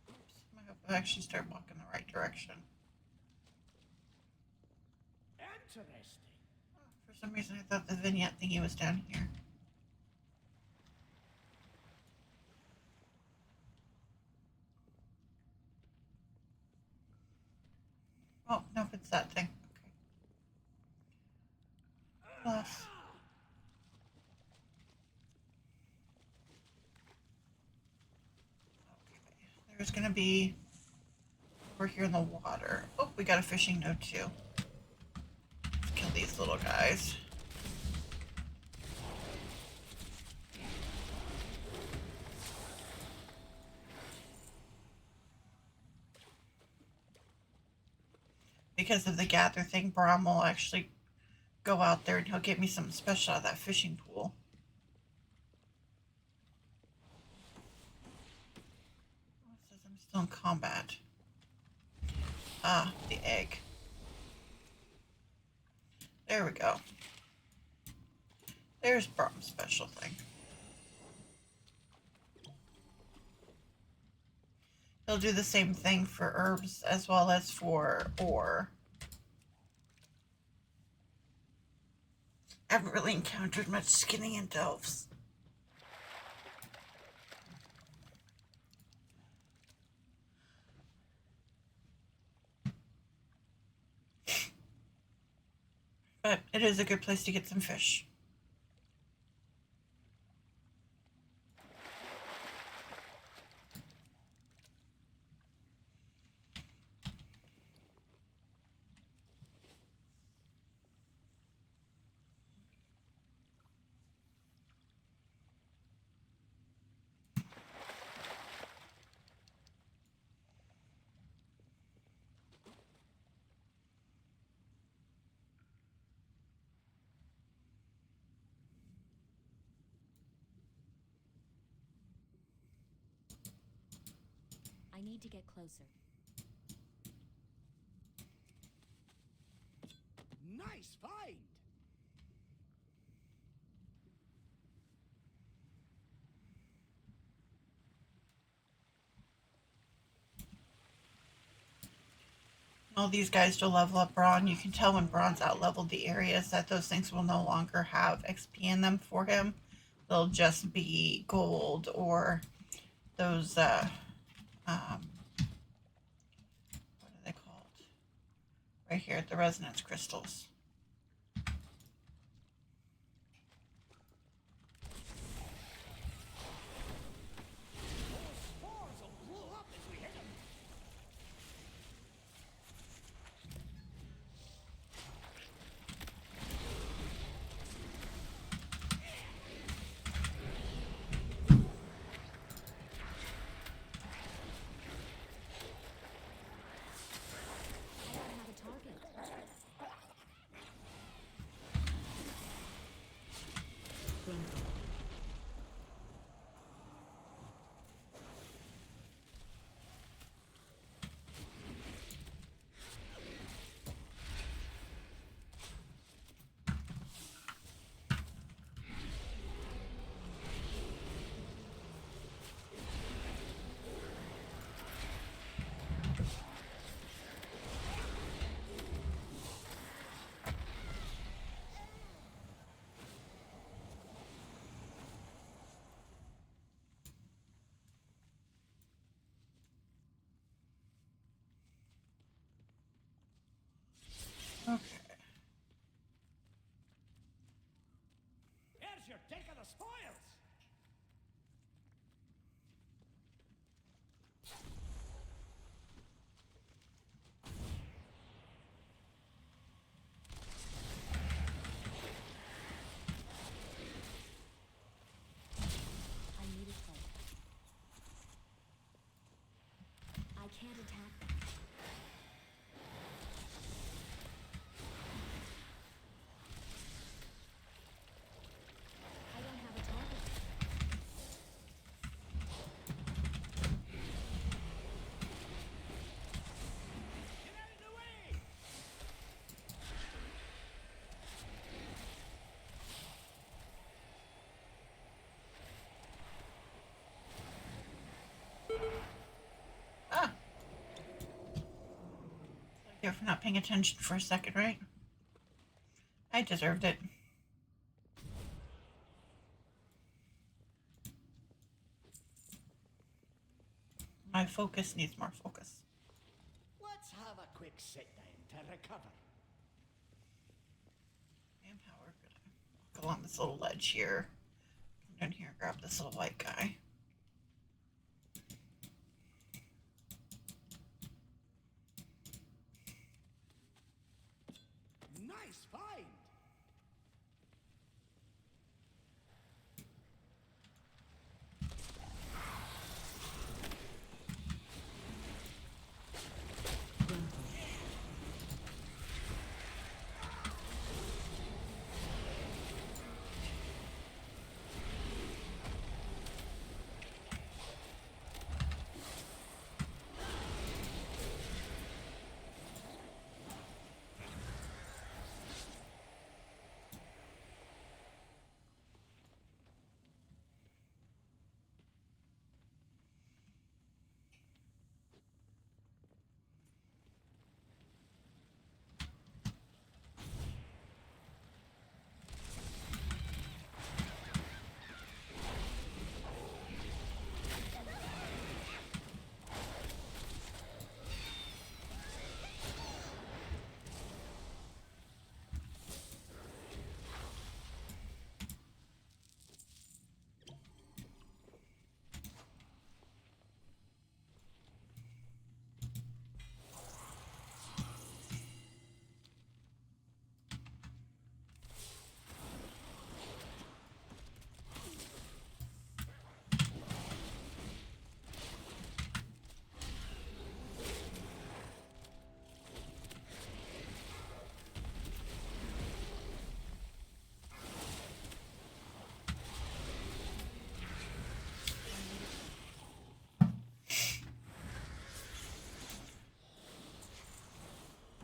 Oops, I hope I actually start walking the right direction. Interesting. For some reason I thought the vignette thingy was down here. Oh, nope, it's that thing. Okay. Plus. Okay. There's gonna be over here in the water. Oh, we got a fishing node too. Let's kill these little guys. Because of the gather thing, Brahm will actually go out there and he'll get me something special out of that fishing pool. Oh, it says I'm still in combat. Ah, the egg. There we go. There's Brahm's special thing. He'll do the same thing for herbs as well as for ore. I haven't really encountered much skinning in delves. But it is a good place to get some fish. I need to get closer. Nice find! All these guys to level up Brawn. You can tell when Brawn's out-leveled the areas that those things will no longer have XP in them for him. They'll just be gold or those, what are they called? Right here, the resonance crystals. I don't have a target. you're taking the spoils! I need a target. I can't attack them. I don't have a target. Get out of the way! Ah. You're for not paying attention for a second, right? I deserved it. My focus needs more focus. Let's have a quick sit down to recover. And how we're gonna walk along this little ledge here. Come down here and grab this little white guy. Nice find!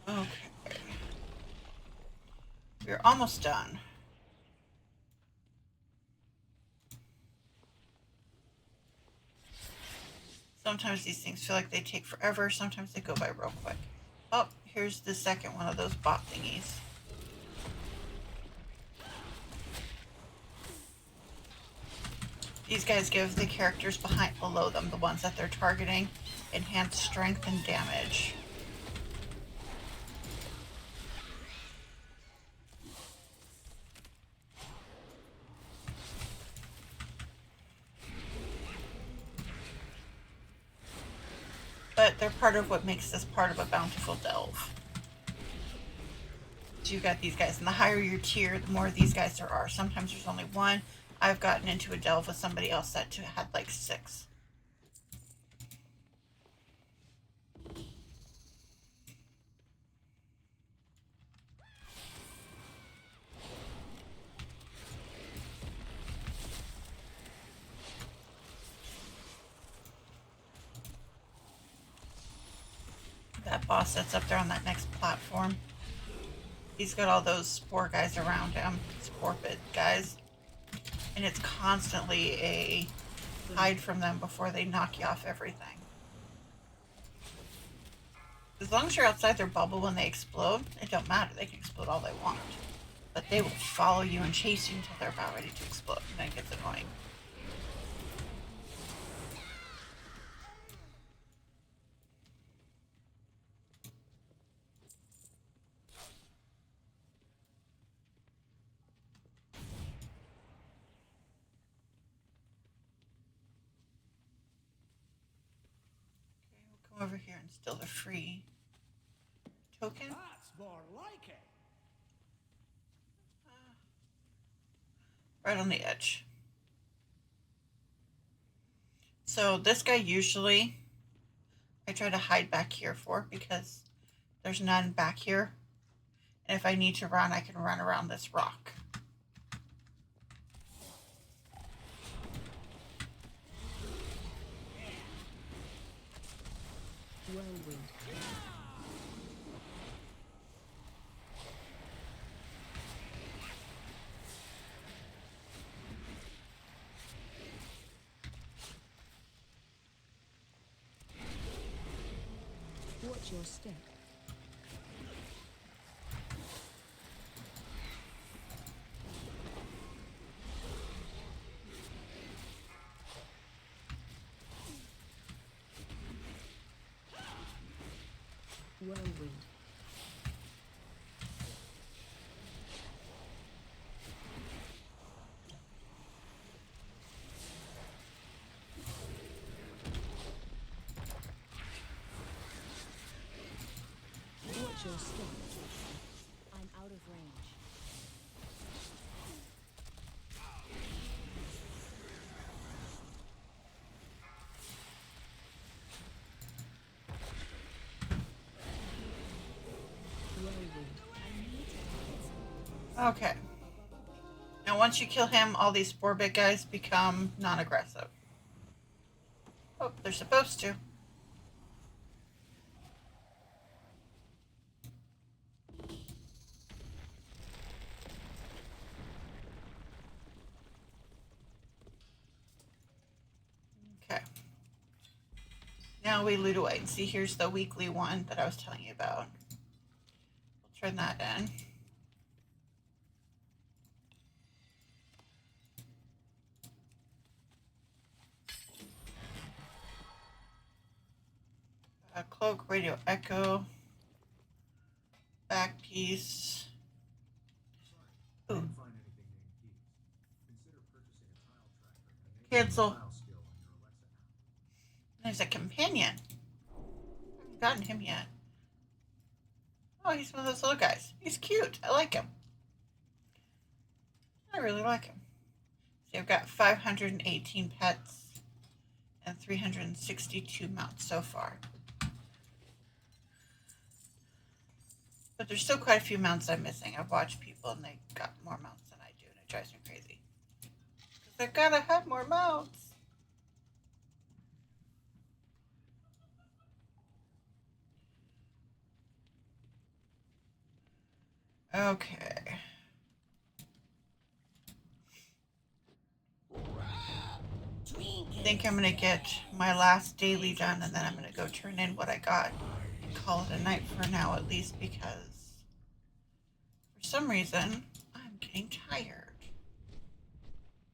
Okay. We're almost done. Sometimes these things feel like they take forever. Sometimes they go by real quick. Oh, here's the second one of those bot thingies. These guys give the characters below them, the ones that they're targeting, enhanced strength and damage. But they're part of what makes this part of a bountiful delve. So you've got these guys, and the higher your tier, the more of these guys there are. Sometimes there's only one. I've gotten into a delve with somebody else that had like 6. That boss that's up there on that next platform. He's got all those spore guys around him, spore pit guys. And it's constantly a hide from them before they knock you off everything. As long as you're outside their bubble when they explode, it don't matter. They can explode all they want. But they will follow you and chase you until they're about ready to explode. And then it gets annoying. over here and steal the free token. That's more like it. Right on the edge. So this guy usually I try to hide back here for because there's none back here. And if I need to run, I can run around this rock. Whirlwind. Watch your step. Whirlwind. Watch your step. I'm out of range. Whirlwind. I need to target someone. Okay. Now once you kill him, all these spore bit guys become non-aggressive. Oh, they're supposed to. Okay. Now we loot away. And see, here's the weekly one that I was telling you about. We'll turn that in. Cloak, radio echo, back piece. Ooh. Cancel. There's a companion. I haven't gotten him yet. Oh, he's one of those little guys. He's cute. I like him. I really like him. See, I've got 518 pets and 362 mounts so far. But there's still quite a few mounts I'm missing. I've watched people and they got more mounts than I do, and it drives me crazy. Because I gotta have more mounts. Okay. I think I'm gonna get my last daily done and then I'm gonna go turn in what I got and call it a night for now at least, because for some reason I'm getting tired.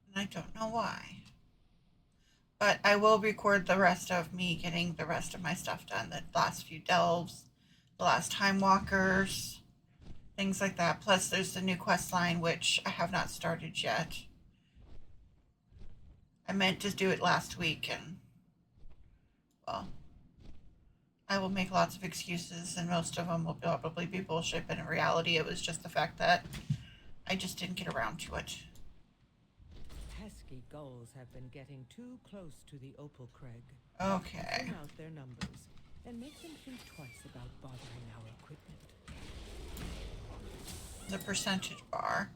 And I don't know why. But I will record the rest of me getting the rest of my stuff done. The last few delves, the last time walkers, things like that. Plus there's the new quest line, which I have not started yet. I meant to do it last week and, well, I will make lots of excuses and most of them will probably be bullshit, but in reality it was just the fact that I just didn't get around to it. Pesky gulls have been getting too close to the Opal Crag. Okay. Thin out their numbers and make them think twice about bothering our equipment. The percentage bar.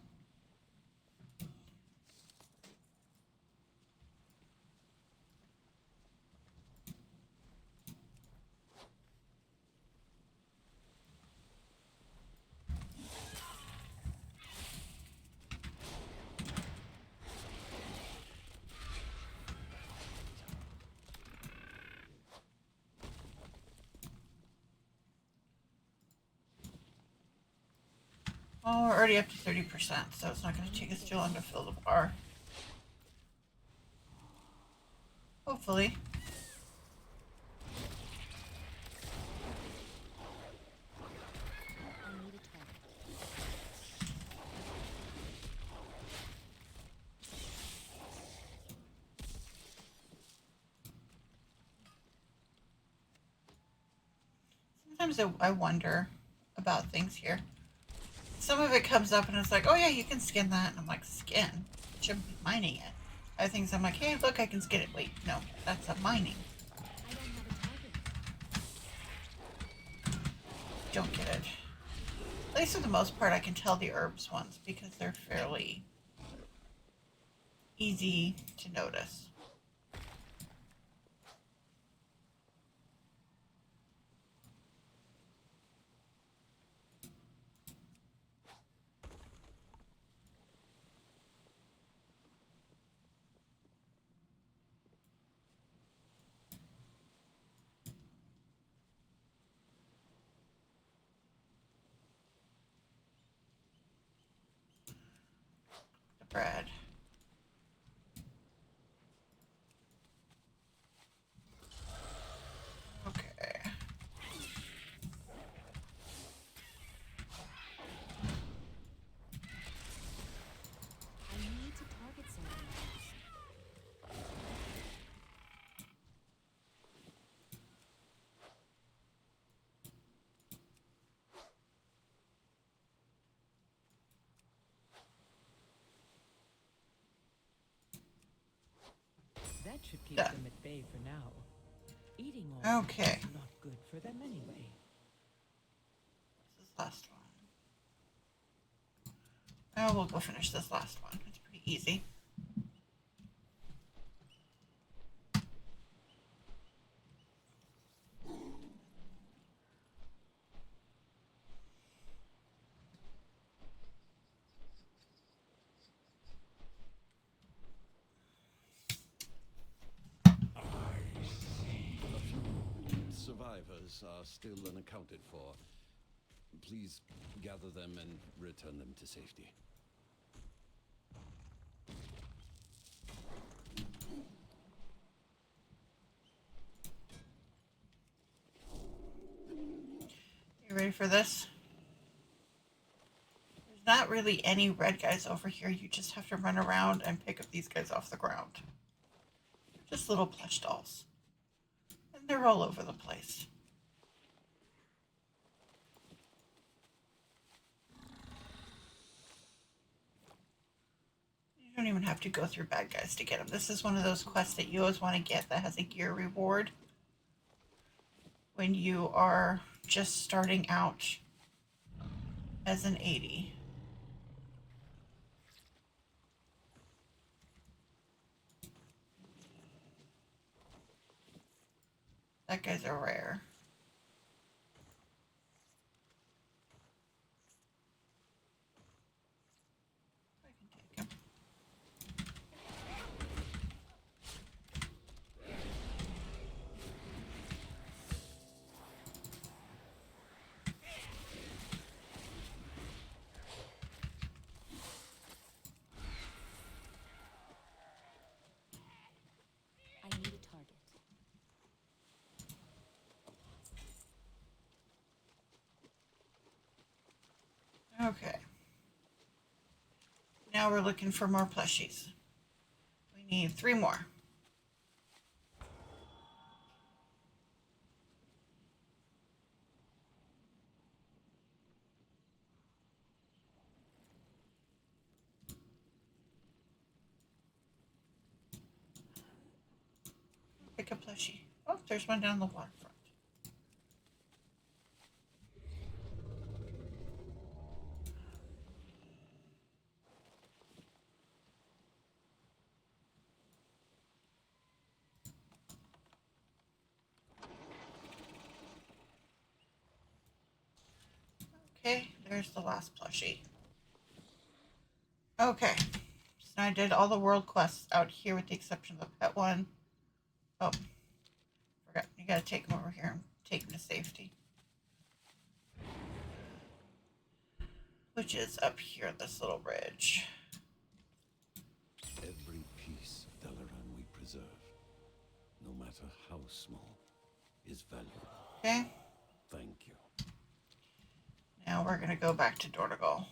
Oh, we're already up to 30%, so it's not going to take us too long to fill the bar. Hopefully. I need a target. sometimes I wonder about things here. Some of it comes up and it's like, oh yeah, you can skin that. And I'm like, skin? Shouldn't be mining it. Other things I'm like, hey, look, I can skin it. Wait, no, that's a mining. I don't have a target. Don't get it. At least for the most part, I can tell the herbs ones because they're fairly easy to notice. The bread. Okay. I need to target something. That should keep Done. them at bay for now. Eating all Okay. that is not good for them anyway. This is the last one. Oh, we'll go finish this last one. It's pretty easy. A few survivors are still unaccounted for. Please gather them and return them to safety. You ready for this? There's not really any red guys over here. You just have to run around and pick up these guys off the ground. They're just little plush dolls. And they're all over the place. You don't even have to go through bad guys to get them. This is one of those quests that you always want to get that has a gear reward when you are just starting out as an 80. That guy's a rare. I can take him. I need a target. Okay. Now we're looking for more plushies. We need 3 more. Pick a plushie. Oh, there's one down the waterfront. Okay, there's the last plushie. Okay, so I did all the world quests out here with the exception of the pet one. Oh, forgot. You gotta take them over here and take them to safety. Which is up here, this little bridge. Every piece of Dalaran we preserve, no matter how small, is valuable. Okay, Thank you. now we're gonna go back to Dordogal.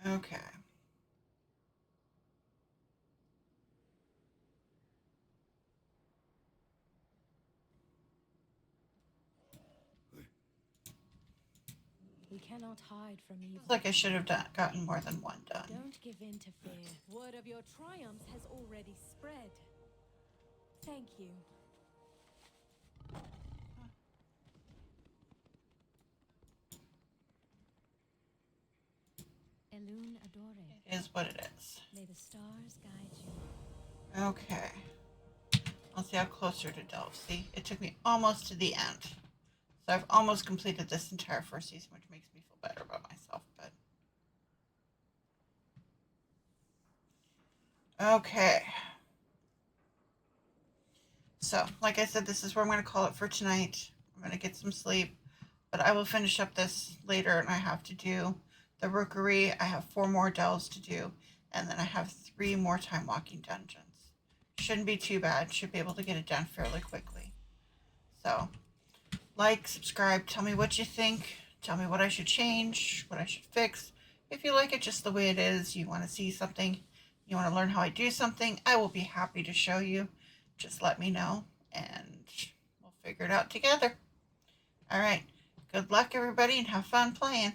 Okay. We cannot hide from evil. Feels like I should have gotten more than one done. Don't give in to fear. Word of your triumphs has already spread. Thank you. Elune Adore. It is what it is. May the stars guide you. Okay. I'll see how closer to delve. See, it took me almost to the end. So I've almost completed this entire first season, which makes me feel better about myself. But okay. So, like I said, this is where I'm going to call it for tonight. I'm going to get some sleep, but I will finish up this later, and I have to do the Rookery. I have 4 more delves to do, and then I have 3 more time walking dungeons. Shouldn't be too bad. Should be able to get it done fairly quickly. So, like, subscribe, tell me what you think. Tell me what I should change, what I should fix. If you like it just the way it is, you want to see something, you want to learn how I do something, I will be happy to show you. Just let me know, and we'll figure it out together. All right. Good luck, everybody, and have fun playing.